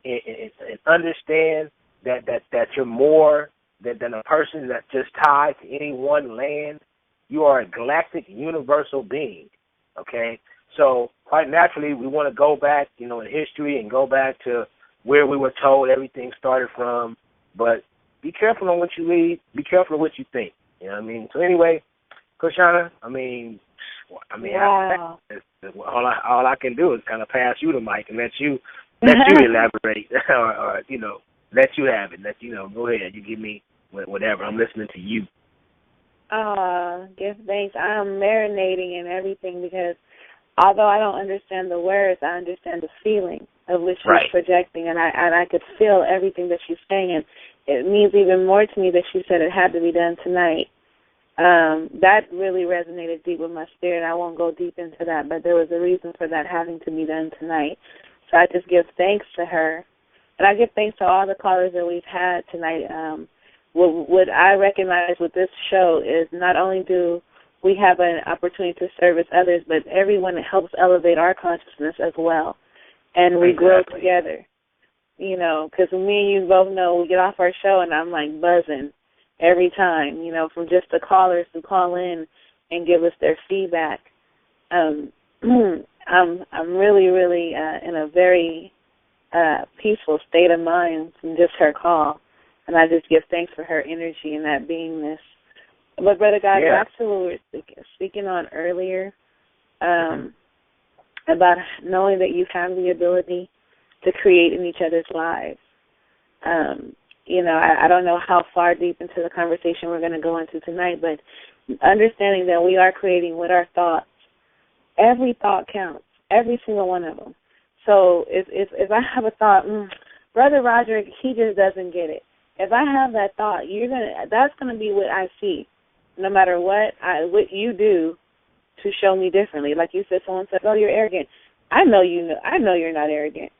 and understand that you're more than a person that's just tied to any one land. You are a galactic, universal being. Okay, so quite naturally, we want to go back, you know, in history and go back to where we were told everything started from. But be careful on what you read. Be careful of what you think. You know what I mean? So anyway, Chrishana, I mean, wow. All I can do is kind of pass you the mic and let you elaborate, or you know, let you have it. Go ahead. You give me whatever. I'm listening to you. Give thanks. I am marinating in everything because although I don't understand the words, I understand the feeling of which she's projecting, and I could feel everything that she's saying, and it means even more to me that she said it had to be done tonight. That really resonated deep with my spirit. I won't go deep into that, but there was a reason for that having to be done tonight. So I just give thanks to her, and I give thanks to all the callers that we've had tonight. What I recognize with this show is not only do we have an opportunity to service others, but everyone helps elevate our consciousness as well, and we grow together. You know, because me and you both know we get off our show and I'm like buzzing every time, you know, from just the callers who call in and give us their feedback. I'm really, really in a very peaceful state of mind from just her call. And I just give thanks for her energy and that beingness. But, Brother God, back to what we were speaking on earlier, about knowing that you have the ability to create in each other's lives. You know, I don't know how far deep into the conversation we're going to go into tonight, but understanding that we are creating with our thoughts. Every thought counts, every single one of them. So if I have a thought, Brother Roderick, he just doesn't get it. If I have that thought, that's gonna be what I see, no matter what you do to show me differently. Like you said, someone said, "Oh, you're arrogant." I know you're not arrogant.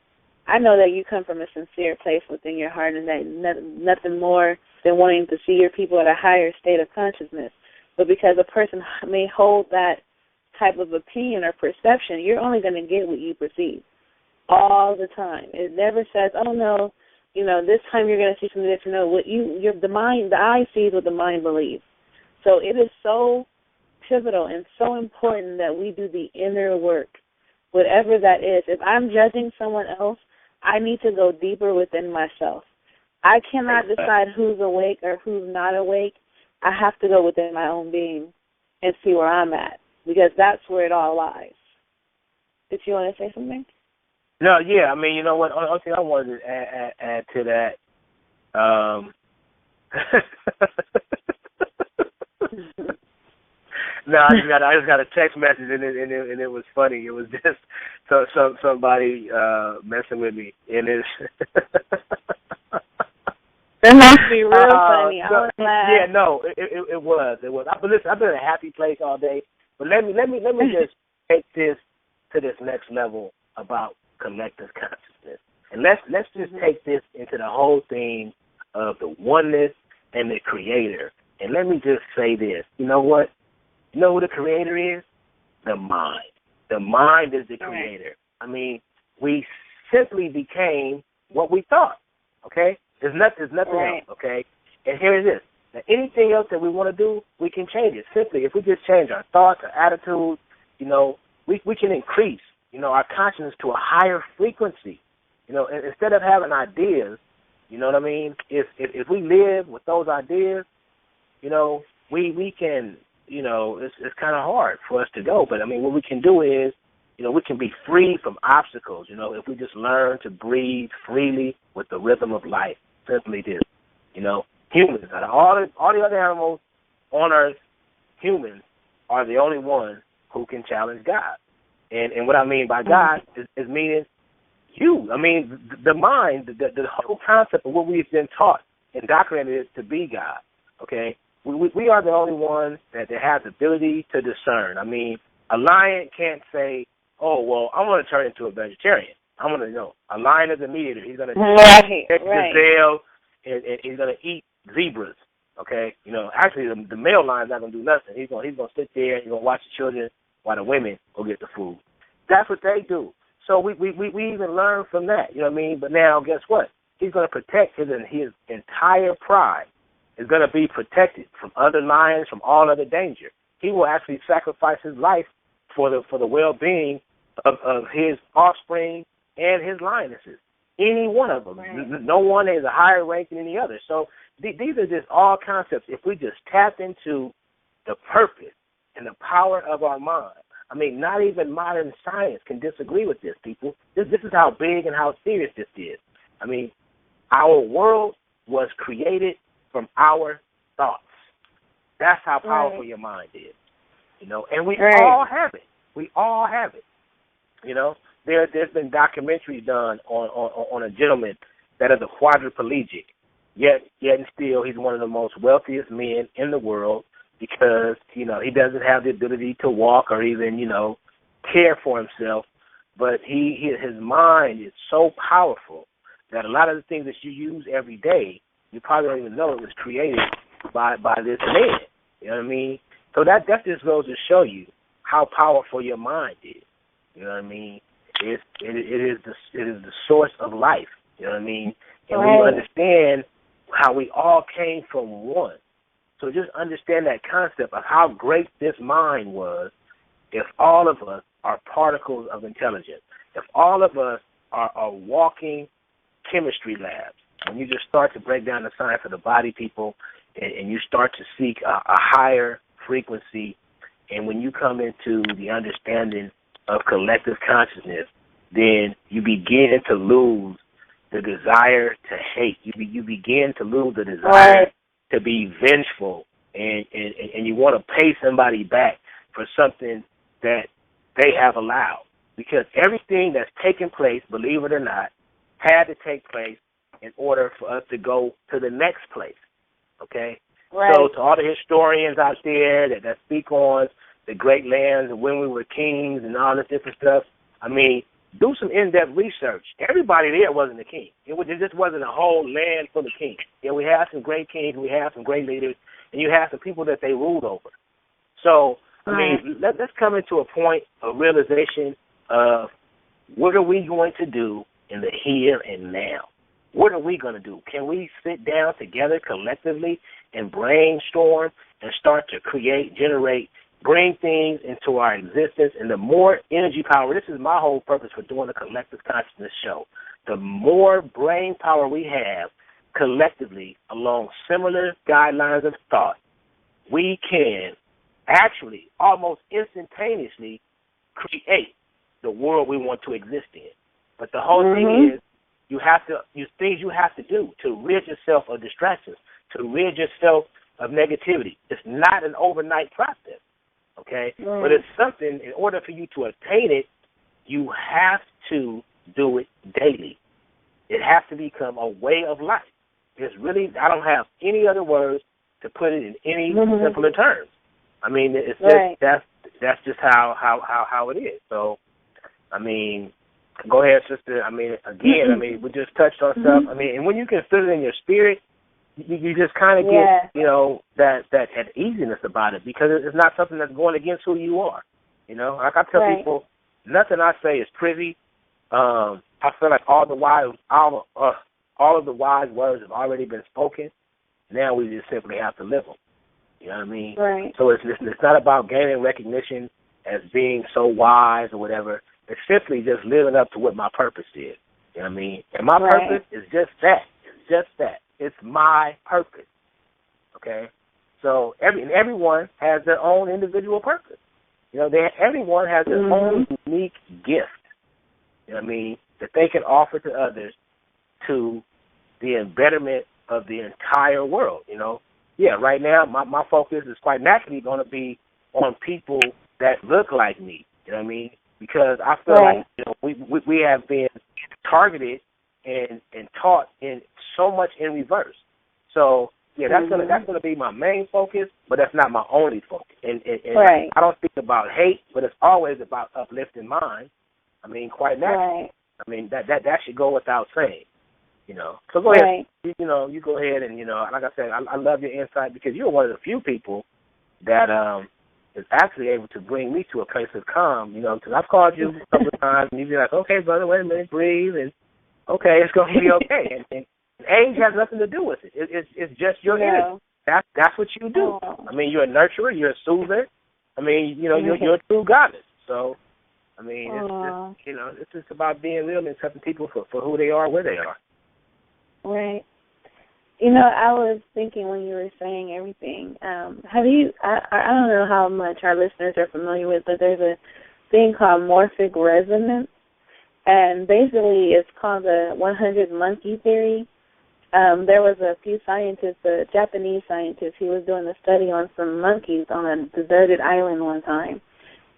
I know that you come from a sincere place within your heart, and that nothing more than wanting to see your people at a higher state of consciousness. But because a person may hold that type of opinion or perception, you're only going to get what you perceive all the time. It never says, "Oh no, you know, this time you're going to see something different." No, the eye sees what the mind believes. So it is so pivotal and so important that we do the inner work, whatever that is. If I'm judging someone else, I need to go deeper within myself. I cannot decide who's awake or who's not awake. I have to go within my own being and see where I'm at, because that's where it all lies. Did you want to say something? No, yeah. I mean, you know what? Only thing I wanted to add to that. No, I just got a text message and it was funny. It was just somebody messing with me, and it's. That must be real funny. I was glad. Yeah, no, it was. But listen, I've been in a happy place all day. But let me just take this to this next level about collective consciousness, and let's just take this into the whole thing of the oneness and the Creator. And let me just say this. You know what? You know who the Creator is? The mind. The mind is the Creator. I mean, we simply became what we thought. Okay. There's nothing else, okay? And here it is. Now, anything else that we want to do, we can change it. Simply, if we just change our thoughts, our attitudes, you know, we can increase, you know, our consciousness to a higher frequency. You know, instead of having ideas, you know what I mean? If we live with those ideas, you know, we can, you know, it's kind of hard for us to go. But I mean, what we can do is, you know, we can be free from obstacles. You know, if we just learn to breathe freely with the rhythm of life. Simply this, you know, humans, out of all the other animals on Earth, humans are the only ones who can challenge God. And what I mean by God is meaning you. I mean, the mind, the whole concept of what we've been taught, indoctrinated is to be God, okay? We are the only ones that have the ability to discern. I mean, a lion can't say, oh, well, I'm going to turn into a vegetarian. I'm going to know. A lion is a meat eater. He's going to take gazelle and he's going to eat zebras, okay? You know, actually, the male lion's not going to do nothing. He's going to sit there and he's going to watch the children while the women go get the food. That's what they do. So we even learn from that, you know what I mean? But now, guess what? He's going to protect his entire pride is going to be protected from other lions, from all other danger. He will actually sacrifice his life for the well-being of his offspring and his lionesses. Any one of them. Right. No one is a higher rank than any other. So these are just all concepts. If we just tap into the purpose and the power of our mind. I mean, not even modern science can disagree with this, people. This is how big and how serious this is. I mean, our world was created from our thoughts. That's how powerful your mind is. You know, and we all have it. We all have it. You know, there's been documentaries done on a gentleman that is a quadriplegic, yet and still he's one of the most wealthiest men in the world because, you know, he doesn't have the ability to walk or even, you know, care for himself. But his mind is so powerful that a lot of the things that you use every day, you probably don't even know it was created by this man. You know what I mean? So that just goes to show you how powerful your mind is. You know what I mean? It is the source of life. You know what I mean? And when you understand how we all came from one, so just understand that concept of how great this mind was. If all of us are particles of intelligence, if all of us are walking chemistry labs, when you just start to break down the science of the body, people, and you start to seek a higher frequency, and when you come into the understanding of collective consciousness, then you begin to lose the desire to hate. You begin to lose the desire to be vengeful, and you want to pay somebody back for something that they have allowed. Because everything that's taken place, believe it or not, had to take place in order for us to go to the next place, okay? Right. So to all the historians out there that speak on the great lands and when we were kings and all this different stuff, I mean, do some in-depth research. Everybody there wasn't a king. It just wasn't a whole land full of kings. Yeah, we have some great kings, we have some great leaders, and you have some people that they ruled over. So, I mean, let's come into a point of realization of what are we going to do in the here and now? What are we going to do? Can we sit down together collectively and brainstorm and start to create, generate, bring things into our existence? And the more energy power, this is my whole purpose for doing the Collective Consciousness Show, the more brain power we have collectively along similar guidelines of thought, we can actually almost instantaneously create the world we want to exist in. But the whole thing is, you have to do to rid yourself of distractions, to rid yourself of negativity. It's not an overnight process, okay? But it's something, in order for you to attain it, you have to do it daily. It has to become a way of life. It's really, I don't have any other words to put it in any simpler terms. I mean, it's just, that's just how it is. So, I mean, go ahead, sister. I mean, again, I mean, we just touched on stuff. I mean, and when you can feel it in your spirit, you just kind of get, you know, that easiness about it, because it's not something that's going against who you are. You know, like I tell people, nothing I say is privy. I feel like all of the wise words have already been spoken. Now we just simply have to live them. You know what I mean? Right. So it's not about gaining recognition as being so wise or whatever. It's simply just living up to what my purpose is. You know what I mean? And my purpose is just that. It's just that. It's my purpose. Okay? So everyone has their own individual purpose. You know, everyone has their own unique gift. You know what I mean? That they can offer to others to the betterment of the entire world. You know? Yeah, right now my focus is quite naturally going to be on people that look like me. You know what I mean? Because I feel like, you know, we have been targeted and taught in so much in reverse. So yeah, that's gonna be my main focus, but that's not my only focus. And I don't speak about hate, but it's always about uplifting minds. I mean, quite naturally. I mean that should go without saying. You know. So go ahead. You go ahead and, you know, like I said, I love your insight because you're one of the few people that is actually able to bring me to a place of calm. You know, because I've called you a couple of times and you'd be like, okay, brother, wait a minute, breathe, and okay, it's gonna be okay. And age has nothing to do with it. It's just your energy. That's what you do. I mean, you're a nurturer, you're a soother. I mean, you know, you're a true goddess. So, I mean, it's just, you know, it's just about being real and accepting people for who they are, where they are. Right. You know, I was thinking when you were saying everything, have you, I don't know how much our listeners are familiar with, but there's a thing called morphic resonance, and basically it's called the 100 monkey theory. There was a few scientists, a Japanese scientist, he was doing a study on some monkeys on a deserted island one time,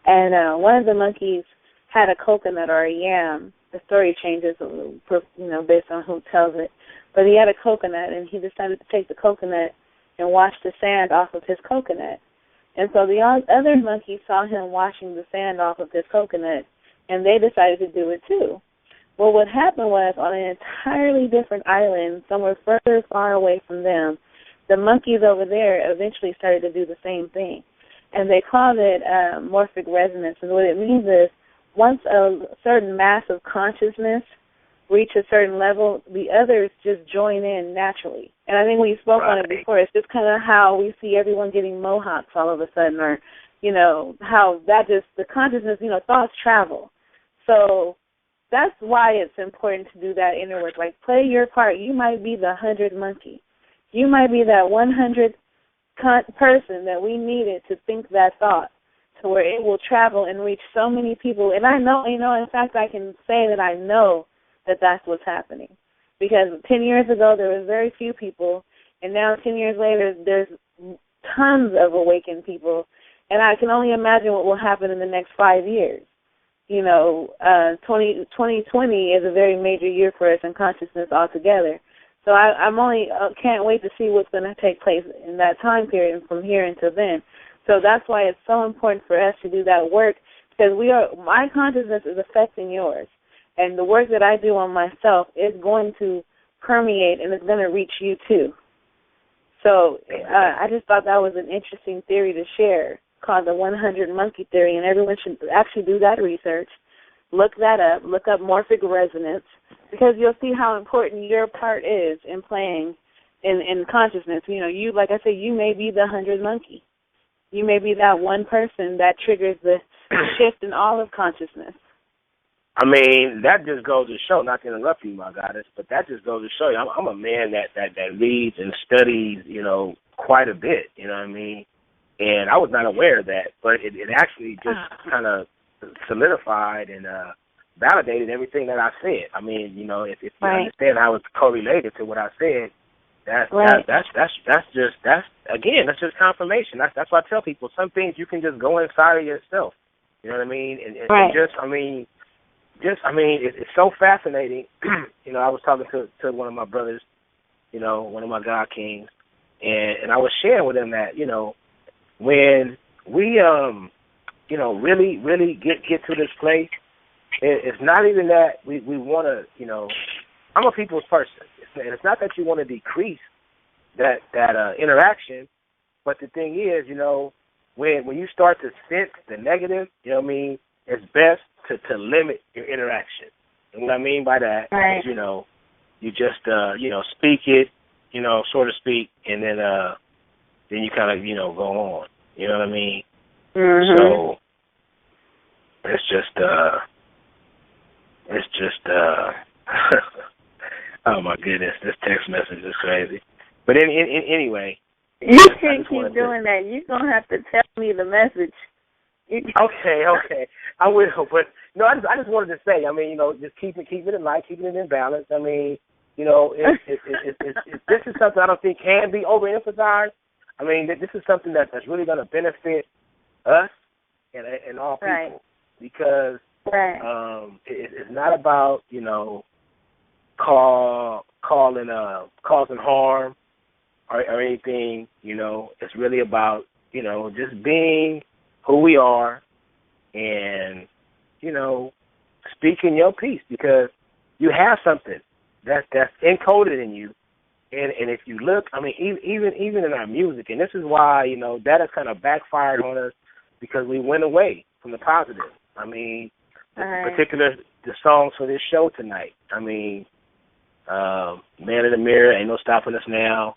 and one of the monkeys had a coconut or a yam. The story changes, you know, based on who tells it. But he had a coconut, and he decided to take the coconut and wash the sand off of his coconut. And so the other monkeys saw him washing the sand off of his coconut, and they decided to do it too. Well, what happened was, on an entirely different island, somewhere further far away from them, the monkeys over there eventually started to do the same thing. And they called it morphic resonance. And what it means is, once a certain mass of consciousness reach a certain level, the others just join in naturally. And I think we spoke on it before. It's just kind of how we see everyone getting mohawks all of a sudden, or, you know, how that just, the consciousness, you know, thoughts travel. So that's why it's important to do that inner work. Like, play your part. You might be the 100 monkey. You might be that 100 person that we needed to think that thought, to where it will travel and reach so many people. And I know, you know, in fact, I can say that I know that that's what's happening. Because 10 years ago, there was very few people, and now 10 years later, there's tons of awakened people. And I can only imagine what will happen in the next 5 years. You know, 2020 is a very major year for us in consciousness altogether. So I'm only can't wait to see what's going to take place in that time period and from here until then. So that's why it's so important for us to do that work, because my consciousness is affecting yours. And the work that I do on myself is going to permeate and it's going to reach you too. So I just thought that was an interesting theory to share, called the 100 monkey theory, and everyone should actually do that research. Look that up. Look up morphic resonance, because you'll see how important your part is in playing in consciousness. You know, you, like I said, you may be the 100 monkey. You may be that one person that triggers the shift in all of consciousness. I mean, that just goes to show, not to interrupt you, my goddess, but that just goes to show you, I'm a man that reads and studies, you know, quite a bit, you know what I mean? And I was not aware of that, but it actually just kind of solidified and validated everything that I said. I mean, you know, if you understand how it's correlated to what I said, that's just confirmation. That's why I tell people, some things you can just go inside of yourself. You know what I mean? And it's so fascinating. You know, I was talking to one of my brothers, you know, one of my God Kings, and I was sharing with him that, you know, when we you know, really get to this place, it's not even that we want to, you know, I'm a people's person. It's not that you want to decrease that interaction, but the thing is, you know, when you start to sense the negative, you know what I mean, it's best to limit your interaction. And what I mean by that is, you know, you just, you know, speak it, you know, so to speak, and then you kind of, you know, go on. You know what I mean? Mm-hmm. So it's just Oh my goodness, this text message is crazy. But anyway, you can't keep doing that. You're gonna have to tell me the message. Okay, I will. But no, I just wanted to say, I mean, just keep it in light, keeping it in balance. I mean, if this is something I don't think can be overemphasized. I mean, this is something that's really going to benefit us and all people, right. because it's not about causing harm or anything. It's really about just being who we are and speaking your piece, because you have something that's encoded in you. And if you look, I mean, even in our music, and this is why, that has kind of backfired on us, because we went away from the positive. I mean, the songs for this show tonight. I mean, Man in the Mirror, Ain't No Stopping Us Now.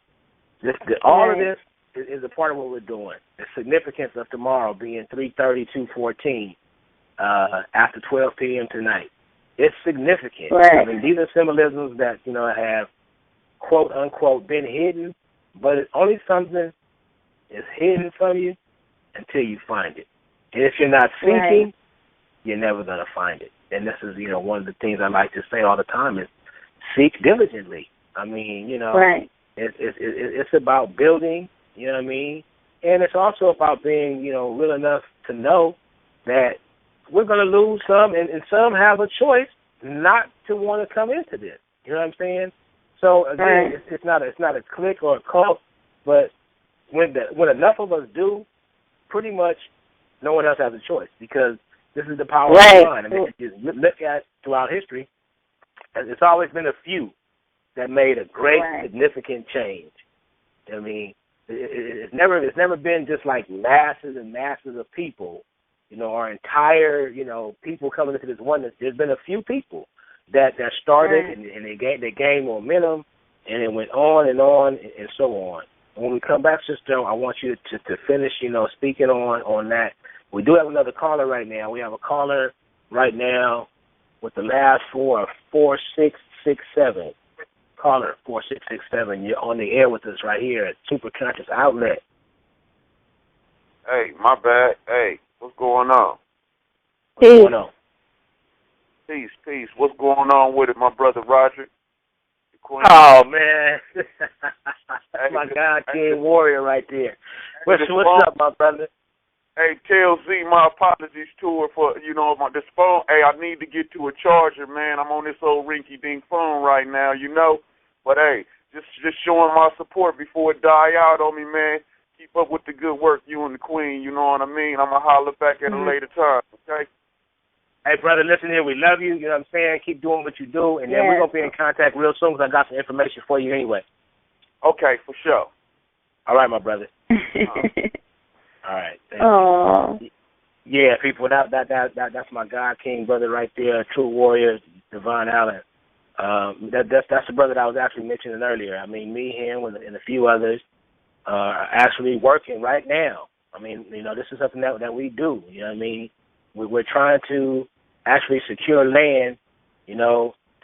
All of this is a part of what we're doing. The significance of tomorrow being 3/30/2/14 after 12 p.m. tonight. It's significant. Right. I mean, these are symbolisms that, have quote unquote been hidden, but it's only something is hidden from you until you find it. And if you're not seeking, you're never going to find it. And this is, one of the things I like to say all the time is seek diligently. I mean, it's about building, you know what I mean? And it's also about being, real enough to know that we're going to lose some, and some have a choice not to want to come into this. You know what I'm saying? So again, it's not a clique or a cult, but when enough of us do, pretty much no one else has a choice, because this is the power of the mind. I mean, if you look at throughout history, it's always been a few that made a great significant change. I mean, it's never been just like masses and masses of people, our entire people coming into this oneness. There's been a few people that started and they gained momentum, and it went on and so on. When we come back, sister, I want you to finish, speaking on that. We do have another caller right now. We have a caller right now with the last four of 4667. Caller 4667. You're on the air with us right here at Super Conscious Outlet. Hey, my bad. Hey, what's going on? What's going on? Peace. What's going on with it, my brother Roger? Oh, man. That's my God, King Warrior right there. What's up, my brother? Hey, tell Z my apologies to her for, this phone. Hey, I need to get to a charger, man. I'm on this old rinky-dink phone right now, But, hey, just showing my support before it die out on me, man. Keep up with the good work, you and the Queen, you know what I mean? I'm going to holler back at a later time, okay? Hey, brother, listen here. We love you. You know what I'm saying? Keep doing what you do. And then we're going to be in contact real soon, because I got some information for you anyway. Okay, for sure. All right, my brother. All right. Thank you. Yeah, people, that's my God King brother right there, true warrior, Devon Allen. That's the brother that I was actually mentioning earlier. I mean, me, him, and a few others are actually working right now. I mean, this is something that we do. You know what I mean? We're trying to actually secure land,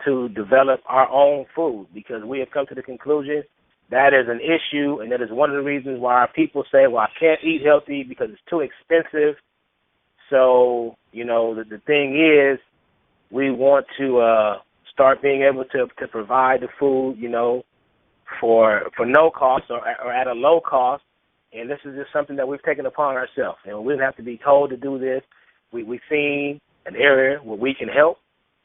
to develop our own food, because we have come to the conclusion that is an issue, and that is one of the reasons why our people say, well, I can't eat healthy because it's too expensive. So, the thing is, we want to start being able to provide the food, for no cost or at a low cost. And this is just something that we've taken upon ourselves. And we don't have to be told to do this. We've seen an area where we can help.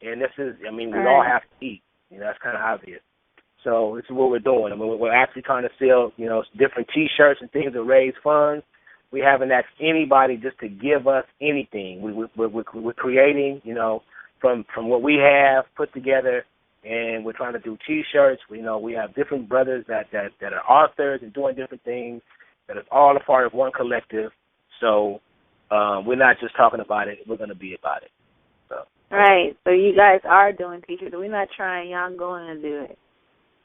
And this is, we all have to eat. That's kind of obvious. So this is what we're doing. We're actually trying to sell, different T-shirts and things to raise funds. We haven't asked anybody just to give us anything. We're creating, from what we have put together, and we're trying to do T-shirts. We have different brothers that are authors and doing different things that is all a part of one collective. So we're not just talking about it. We're going to be about it. So. Right. So you guys are doing T-shirts. We're not trying. Y'all going to do it.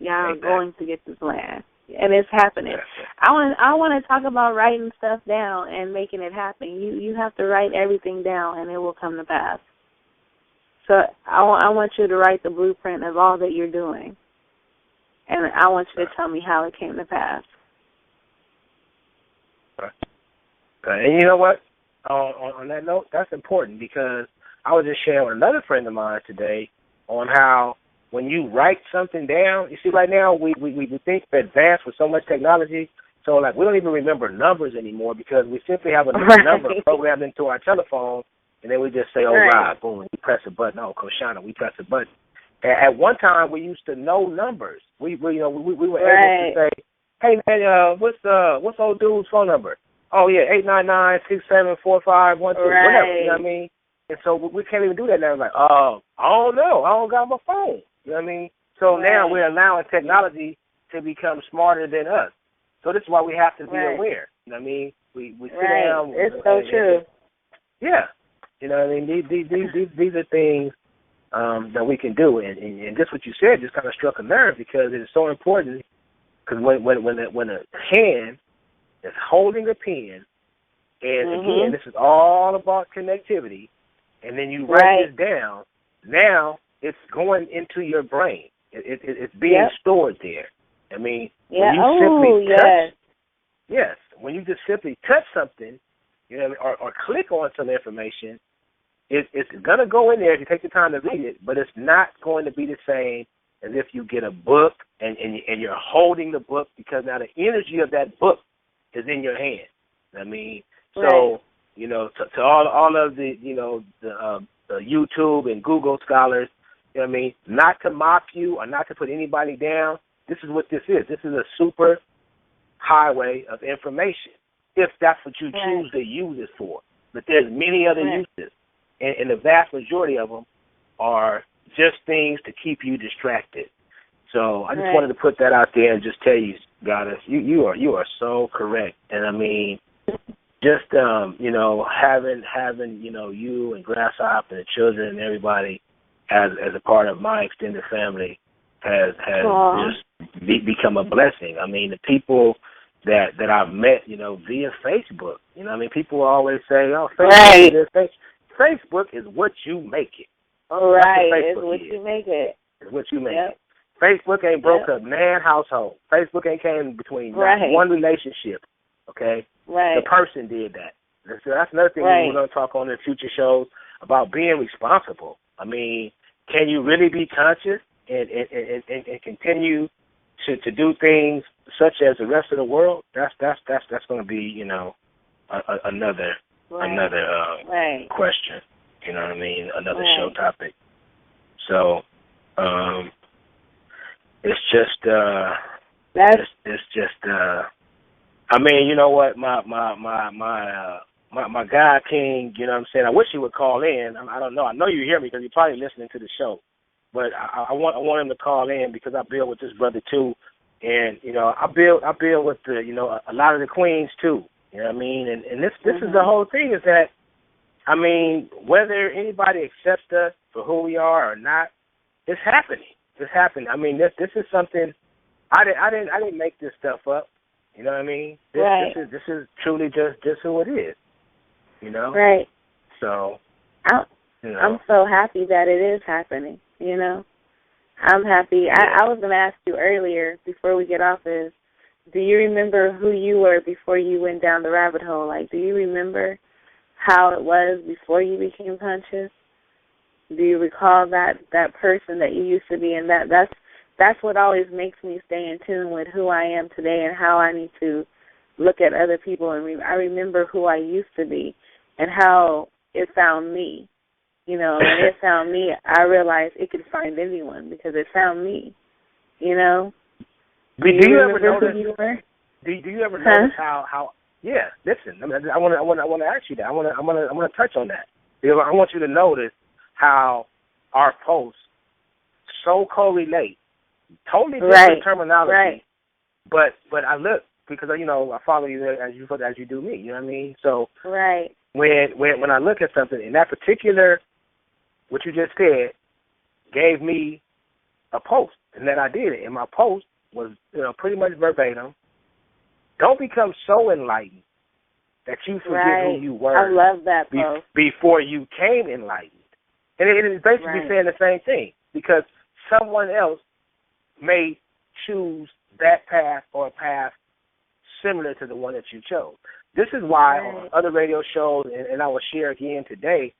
Y'all are going to get this land, and it's happening. I want to talk about writing stuff down and making it happen. You have to write everything down, and it will come to pass. So I want you to write the blueprint of all that you're doing. and I want you to tell me how it came to pass. And you know what? On that note, that's important because I was just sharing with another friend of mine today on how when you write something down, you see, right now we think we're advanced with so much technology, so like we don't even remember numbers anymore because we simply have a number programmed into our telephone, and then we just say, "Oh, right, boom," we press a button. Oh, Koshana, we press a button. At one time, we used to know numbers. We were able to say, "Hey man, what's old dude's phone number?" Oh yeah, 899-674-512. Whatever. You know what I mean? And so we can't even do that now. It's like, I don't know. I don't got my phone. You know what I mean? So now we're allowing technology to become smarter than us. So this is why we have to be aware. You know what I mean? We sit down. It's so true. Yeah. You know what I mean? These are things that we can do. And just what you said just kind of struck a nerve because it is so important. Because when a hand is holding a pen, and again, this is all about connectivity, and then you write this down, now it's going into your brain. It's being stored there. I mean, when you simply touch, when you just simply touch something, you know, or click on some information, it's going to go in there if you take the time to read it, but it's not going to be the same as if you get a book and you're holding the book because now the energy of that book is in your hand. I mean, so you know, to all of the the YouTube and Google scholars, you know what I mean, not to mock you or not to put anybody down. This is what this is. This is a super highway of information, if that's what you choose to use it for. But there's many other uses, and the vast majority of them are just things to keep you distracted. So I just wanted to put that out there and just tell you, Goddess, you are so correct. And I mean, just you know, having you and Grasshopper and the children and everybody as a part of my extended family has just become a blessing. I mean, the people that I've met, you know, via Facebook. You know, I mean, people always say, "Oh, Facebook is what you make it." All right, it's what you make it. It's what you make it. Facebook ain't broke up nan household. Facebook ain't came between one relationship. Okay, the person did that. So that's another thing we're going to talk on in future shows about being responsible. I mean, can you really be conscious and continue to do things such as the rest of the world? That's going to be, you know, another question. You know what I mean? Another show topic. So, it's just, I mean, you know what, my guy King, you know what I'm saying? I wish he would call in. I don't know. I know you hear me because you're probably listening to the show. But I want him to call in because I build with this brother too, and you know I build with the a lot of the queens too. You know what I mean? And this is the whole thing is that. I mean, whether anybody accepts us for who we are or not, it's happening. It's happening. I mean, this is something I didn't make this stuff up. You know what I mean? This is truly just who it is. You know? Right. So I'm so happy that it is happening. You know, I'm happy. I was going to ask you earlier before we get off this. Do you remember who you were before you went down the rabbit hole? Like, do you remember how it was before you became conscious? Do you recall that person that you used to be? And that's what always makes me stay in tune with who I am today and how I need to look at other people. And I remember who I used to be and how it found me. You know, when it found me, I realized it could find anyone because it found me. You know. Do you ever notice? Do you ever notice how? Yeah, listen. I want to ask you that. I want to touch on that because I want you to notice how our posts so correlate, totally different terminology. But I look because I follow you as you do me. You know what I mean? So when I look at something in that particular, what you just said, gave me a post, and that I did it. And my post was pretty much verbatim. Don't become so enlightened that you forget who you were. I love that post. Before you came enlightened. And it is basically saying the same thing because someone else may choose that path or a path similar to the one that you chose. This is why on other radio shows, and I will share again today,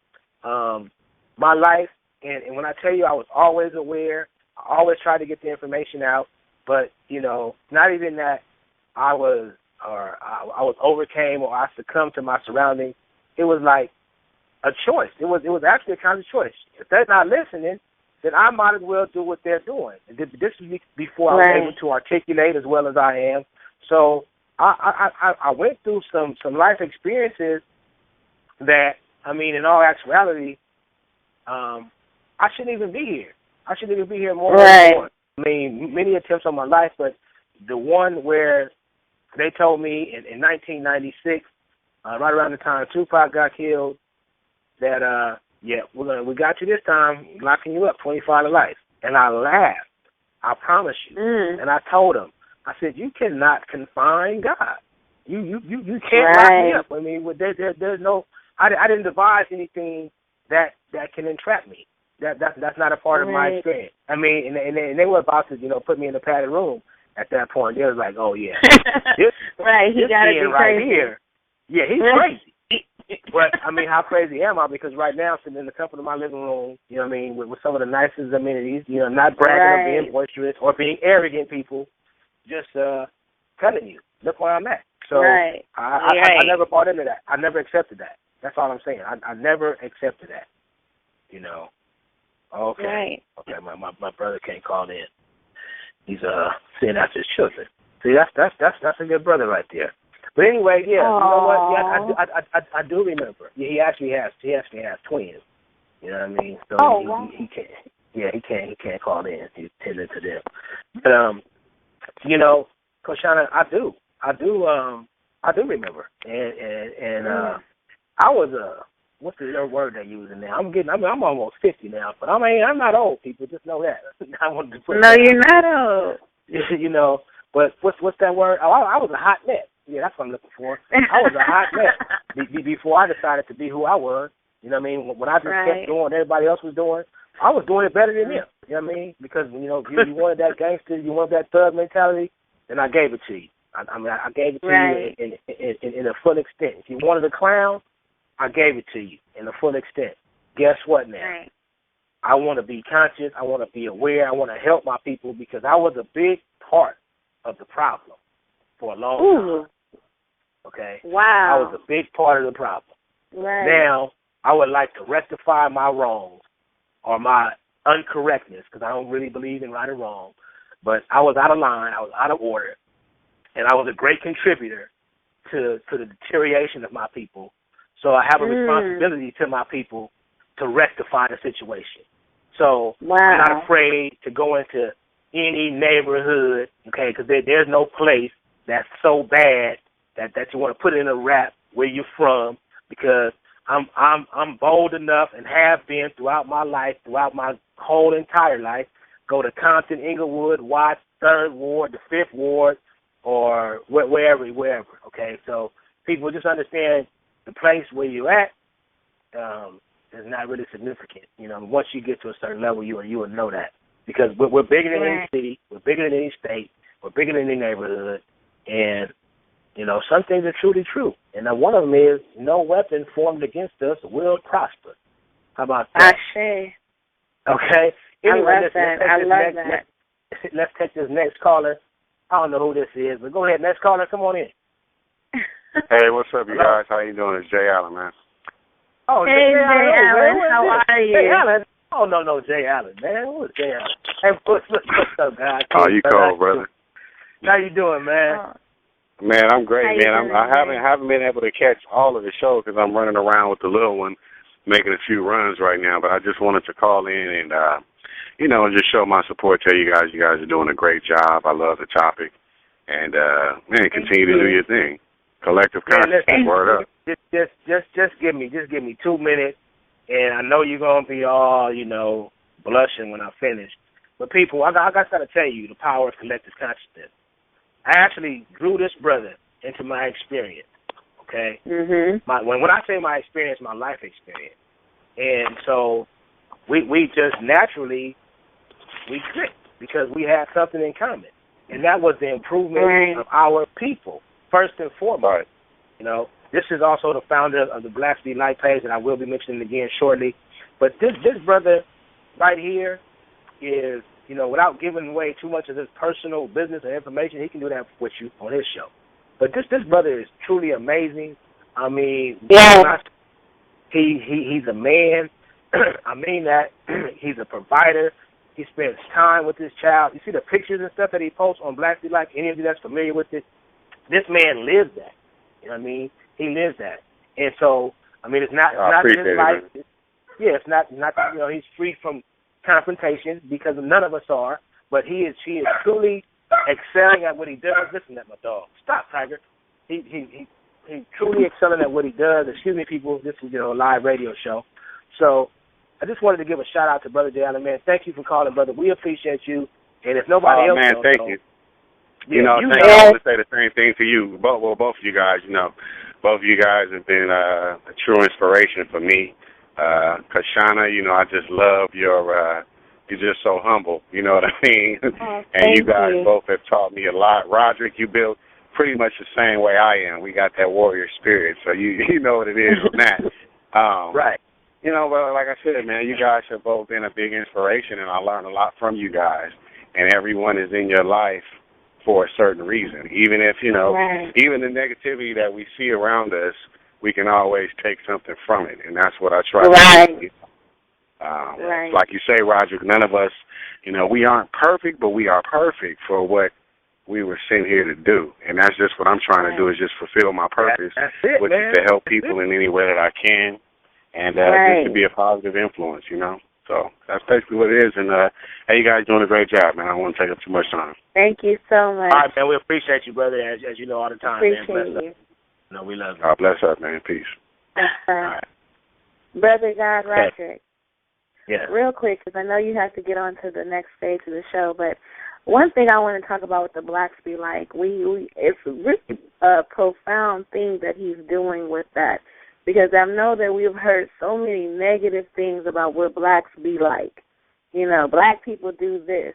my life, and when I tell you I was always aware, I always tried to get the information out, but, not even that I was overcame or I succumbed to my surroundings. It was like a choice. It was actually a conscious choice. If they're not listening, then I might as well do what they're doing. This was before I was able to articulate as well as I am. So I went through some life experiences that, in all actuality, I shouldn't even be here. I shouldn't even be here more than once. Many attempts on my life, but the one where they told me in 1996, right around the time Tupac got killed, that we got you this time, locking you up, 25 to life. And I laughed. I promise you. And I told him, I said, you cannot confine God. You can't lock me up. There's no. I didn't devise anything that can entrap me. That's not a part of my experience. And they were about to put me in a padded room at that point. They was like, oh yeah, this he got to be right crazy here. Yeah, he's crazy. But how crazy am I? Because right now, sitting in the comfort of my living room, with some of the nicest amenities, not bragging or being boisterous or being arrogant people, just telling you, look where I'm at. So I never bought into that. I never accepted that. That's all I'm saying. I never accepted that. Okay. Right. Okay. My brother can't call in. He's seeing after his children. See, that's a good brother right there. But anyway, yeah. Aww. You know what? Yeah, I do remember. Yeah, he actually has twins. You know what I mean? So he can't. Yeah, he can't call in. He's tending to them. But Coach Shauna, I do remember. And I was what's the word they using now? I'm almost 50 now, but I'm not old, people. Just know that. I wanted to put you're not old. But what's that word? Oh, I was a hot mess. Yeah, that's what I'm looking for. I was a hot mess before I decided to be who I was. You know what I mean? When I just kept doing what everybody else was doing, I was doing it better than them. You know what I mean? Because you wanted that gangster, you wanted that thug mentality, then I gave it to you. I gave it to you in a full extent. If you wanted a clown, I gave it to you in a full extent. Guess what now? Right. I want to be conscious. I want to be aware. I want to help my people because I was a big part of the problem for a long time. Okay? Wow. I was a big part of the problem. Right. Now, I would like to rectify my wrongs or my uncorrectness because I don't really believe in right or wrong. But I was out of line. I was out of order. And I was a great contributor to the deterioration of my people. So I have a responsibility to my people to rectify the situation. So I'm not afraid to go into any neighborhood, okay, because there's no place that's so bad that you want to put in a rap where you're from, because I'm bold enough and have been throughout my life, throughout my whole entire life, go to Compton, Inglewood, Watts, 3rd Ward, the 5th Ward, or wherever, okay? So people just understand the place where you're at is not really significant. Once you get to a certain level, you will know that. Because we're bigger than any city, we're bigger than any state, we're bigger than any neighborhood, and, some things are truly true. And one of them is, no weapon formed against us will prosper. How about that? Ashe. Okay? Anyway, I love that. Let's take this next caller. I don't know who this is, but go ahead. Next caller, come on in. Hey, what's up, you guys? How you doing? It's Jay Allen, man. Oh, hey, Jay Allen. How are you? Jay Allen. Oh, no, Jay Allen, man. Who is Jay Allen? Hey, what's up, guys? Oh, you cold, brother. How you doing, man? Man, I'm great, man. I haven't been able to catch all of the show because I'm running around with the little one, making a few runs right now. But I just wanted to call in and, just show my support. Tell you guys are doing a great job. I love the topic, and continue to do your thing. Collective consciousness, word up. Just give me 2 minutes, and I know you're gonna be all blushing when I finish. But people, I got to tell you the power of collective consciousness. I actually drew this brother into my experience. Okay. Mhm. When I say my experience, my life experience, and so we just naturally clicked because we had something in common. and that was the improvement of our people, first and foremost. Right. You know, this is also the founder of the Blacks Be Light page, and I will be mentioning it again shortly. But this brother right here is, you know, without giving away too much of his personal business or information, he can do that with you on his show. But this brother is truly amazing. I mean, he's a man. I mean that. He's a provider. He spends time with his child. You see the pictures and stuff that he posts on Blacks Be Light. Any of you that's familiar with it, this man lives that. You know what I mean? He lives that. And so, I mean, it's not his life. It's not you know, he's free from confrontation because none of us are, but he is truly excelling at what he does. Listen to my dog. Stop, Tiger. He truly excelling at what he does. Excuse me, people. This is, you know, a live radio show. So I just wanted to give a shout out to Brother J. Allen, man. Thank you for calling, brother. We appreciate you. And if nobody else man, knows, thank you. Yeah, I want to say the same thing to you. Both of you guys, you know, both of you guys have been a true inspiration for me. Kashana, you know, I just love you're just so humble, you know what I mean? And you guys both have taught me a lot. Roderick, you built pretty much the same way I am. We got that warrior spirit, so you know what it is on that. Right. You know, but like I said, man, you guys have both been a big inspiration, and I learned a lot from you guys. And everyone is in your life for a certain reason. Even if, you know, even the negativity that we see around us, we can always take something from it, and that's what I try to do. Like you say, Roger, none of us, you know, we aren't perfect, but we are perfect for what we were sent here to do, and that's just what I'm trying to do, is just fulfill my purpose, which is to help people in any way that I can, and just to be a positive influence, you know. So that's basically what it is, and hey, you guys doing a great job, man. I don't want to take up too much time. Thank you so much. All right, man, we appreciate you, brother, as you know all the time, man. Appreciate you. No, we love you. God bless up, man. Peace. All right. Brother God Roderick. Yeah. Real quick, because I know you have to get on to the next stage of the show, but one thing I want to talk about with the Blacks Be Like, it's really a profound thing that he's doing with that, because I know that we've heard so many negative things about what blacks be like. You know, black people do this,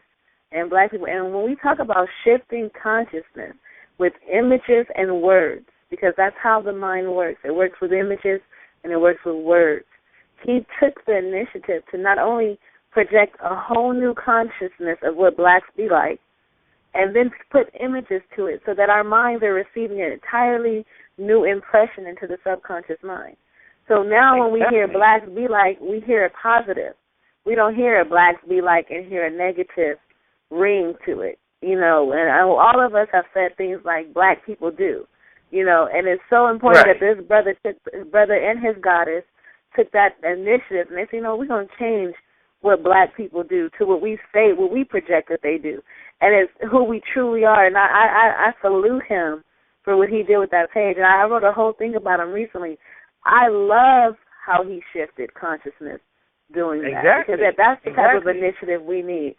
and black people, and when we talk about shifting consciousness with images and words, because that's how the mind works. It works with images and it works with words. He took the initiative to not only project a whole new consciousness of what blacks be like, and then put images to it so that our minds are receiving an entirely new impression into the subconscious mind. So now when we hear blacks be like, we hear a positive. We don't hear a blacks be like and hear a negative ring to it. You know, and all of us have said things like black people do. You know, and it's so important that this brother and his goddess took that initiative, and they said, you know, we're going to change what black people do to what we say, what we project that they do. And it's who we truly are. And I salute him for what he did with that page. And I wrote a whole thing about him recently. I love how he shifted consciousness doing that. Because that's the type of initiative we need.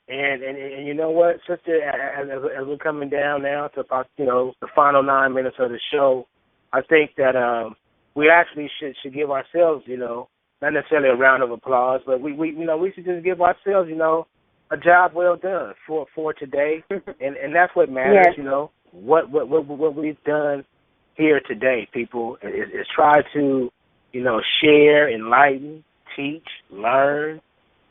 And you know what, sister, as we're coming down now to about, you know, the final 9 minutes of the show, I think that we actually should give ourselves, you know, not necessarily a round of applause, but we you know, we should just give ourselves, you know, a job well done for today, and that's what matters, you know, what we've done here today, people, is try to, you know, share, enlighten, teach, learn,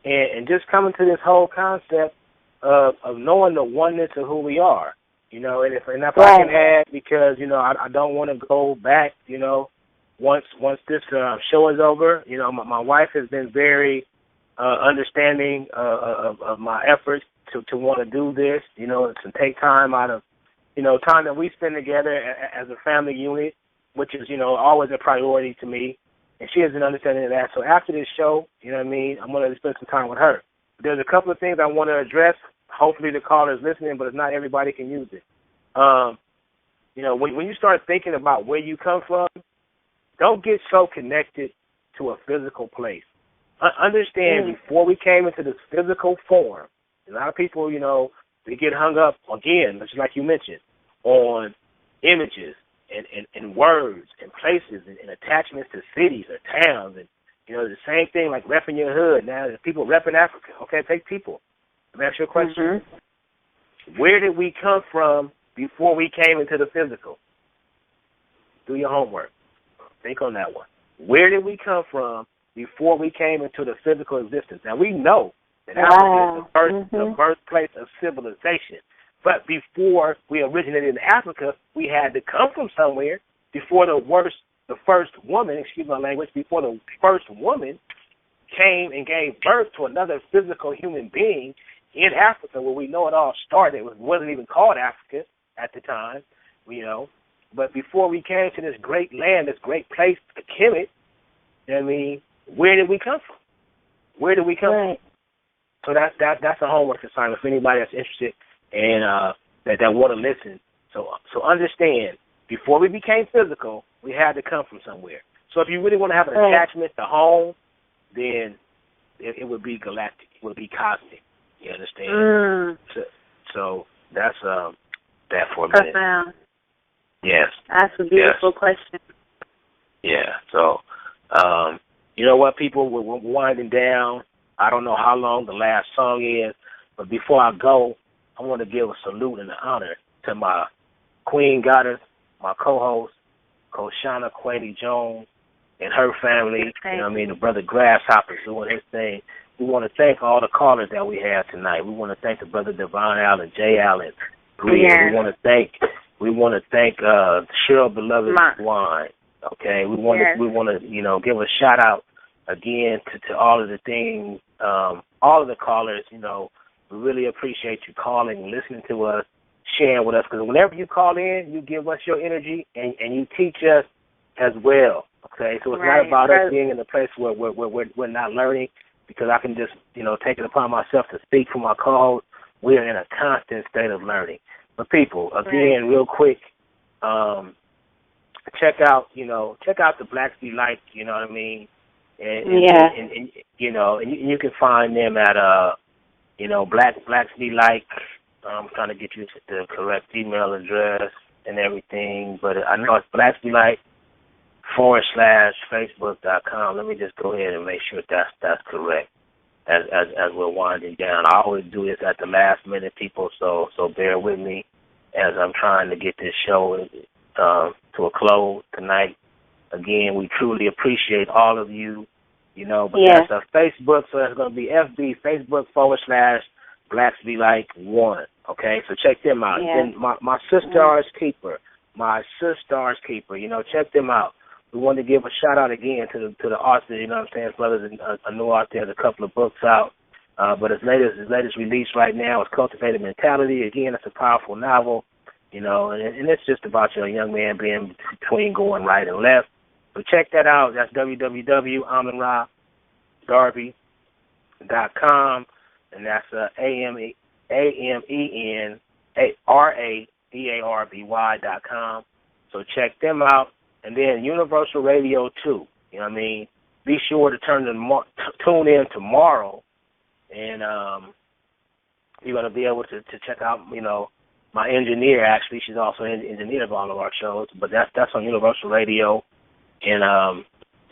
and just coming to this whole concept of knowing the oneness of who we are, you know, and if I can add, because, you know, I don't want to go back, you know, once this show is over, you know, my wife has been very understanding of my efforts to want to do this, you know, to take time out of, you know, time that we spend together as a family unit, which is, you know, always a priority to me. And she has an understanding of that. So after this show, you know what I mean, I'm going to spend some time with her. There's a couple of things I want to address. Hopefully the caller is listening, but if not, everybody can use it. You know, when you start thinking about where you come from, don't get so connected to a physical place. Understand, before we came into this physical form, a lot of people, you know, they get hung up, again, just like you mentioned, on images and words and places and attachments to cities or towns. And, you know, the same thing like repping your hood. Now, there's people repping Africa. Okay, take people. Let me ask you a question. Where did we come from before we came into the physical? Do your homework. Think on that one. Where did we come from before we came into the physical existence? Now, we know that Africa is the birthplace of civilization. But before we originated in Africa, we had to come from somewhere. Before the first woman, excuse my language, before the first woman came and gave birth to another physical human being in Africa, where we know it all started. It wasn't even called Africa at the time, you know. But before we came to this great land, this great place, Kemet, I mean, where did we come from? Where did we come from? So that's a homework assignment for anybody that's interested and that want to listen. So understand, before we became physical, we had to come from somewhere. So if you really want to have an attachment to home, then it would be galactic. It would be cosmic. You understand? So that's that for a minute. Profound. Yes. That's a beautiful question. Yeah. So, you know what, people? We're winding down. I don't know how long the last song is, but before I go, I want to give a salute and an honor to my Queen Goddess, my co-host, Koshana Quady Jones, and her family. You know what I mean? The brother Grasshopper's doing his thing. We want to thank all the callers that we have tonight. We want to thank the brother Devon Allen, Jay Allen, Bria. Yes. We want to thank Cheryl Beloved Wine. Okay, we want to give a shout out again to all of the things, all of the callers. You know, we really appreciate you calling, listening to us, sharing with us. Because whenever you call in, you give us your energy and you teach us as well. Okay, so it's not about us being in a place where we're not learning. Because I can just, take it upon myself to speak for my co-host. We are in a constant state of learning. But people, again, real quick, check out the Blacks Be Like, you know what I mean? And you can find them at Blacks Be Like. I'm trying to get you the correct email address and everything, but I know it's Blacks Be Like /Facebook.com. Let me just go ahead and make sure that's correct as we're winding down. I always do this at the last minute, people, so bear with me as I'm trying to get this show to a close tonight. Again, we truly appreciate all of you, but that's a Facebook, so that's going to be FB, Facebook /Blacks Be Like 1, okay? So check them out. Yeah. Then my Sister's Keeper, check them out. We want to give a shout out again to the author, brothers, a new author, has a couple of books out. But his latest release right now is Cultivated Mentality. Again, it's a powerful novel, and it's just about your young man being between going right and left. So check that out. That's www.AmenRaDarby.com, and that's AmenRaDarby.com. So check them out. And then Universal Radio 2, Be sure to tune in tomorrow, and you're going to be able to check out, my engineer, actually. She's also an engineer of all of our shows, but that's on Universal Radio, and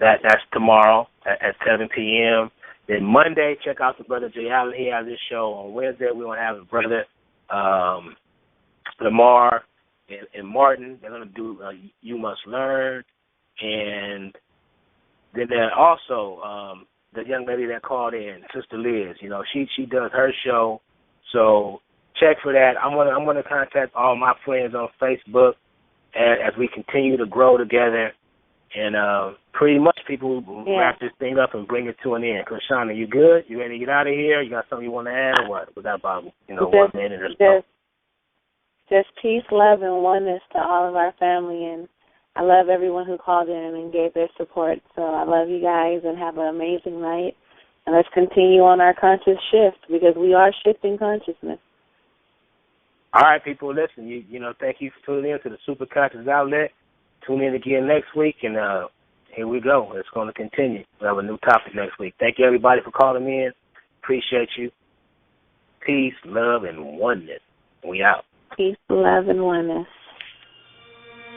that's tomorrow at 7 p.m. Then Monday, check out the brother Jay Allen. He has his show. On Wednesday, we're going to have his brother Lamar and Martin. They're going to do You Must Learn. And then also the young lady that called in, Sister Liz, she does her show. So check for that. I'm gonna contact all my friends on Facebook as we continue to grow together. And pretty much people wrap this thing up and bring it to an end. Koshana, you good? You ready to get out of here? You got something you want to add or what? Was that about 1 minute or so? Just peace, love, and oneness to all of our family, and I love everyone who called in and gave their support. So I love you guys, and have an amazing night. And let's continue on our conscious shift, because we are shifting consciousness. All right, people, listen, thank you for tuning in to the Super Conscious Outlet. Tune in again next week, and here we go. It's going to continue. We'll have a new topic next week. Thank you, everybody, for calling in. Appreciate you. Peace, love, and oneness. We out. Peace, love, and oneness.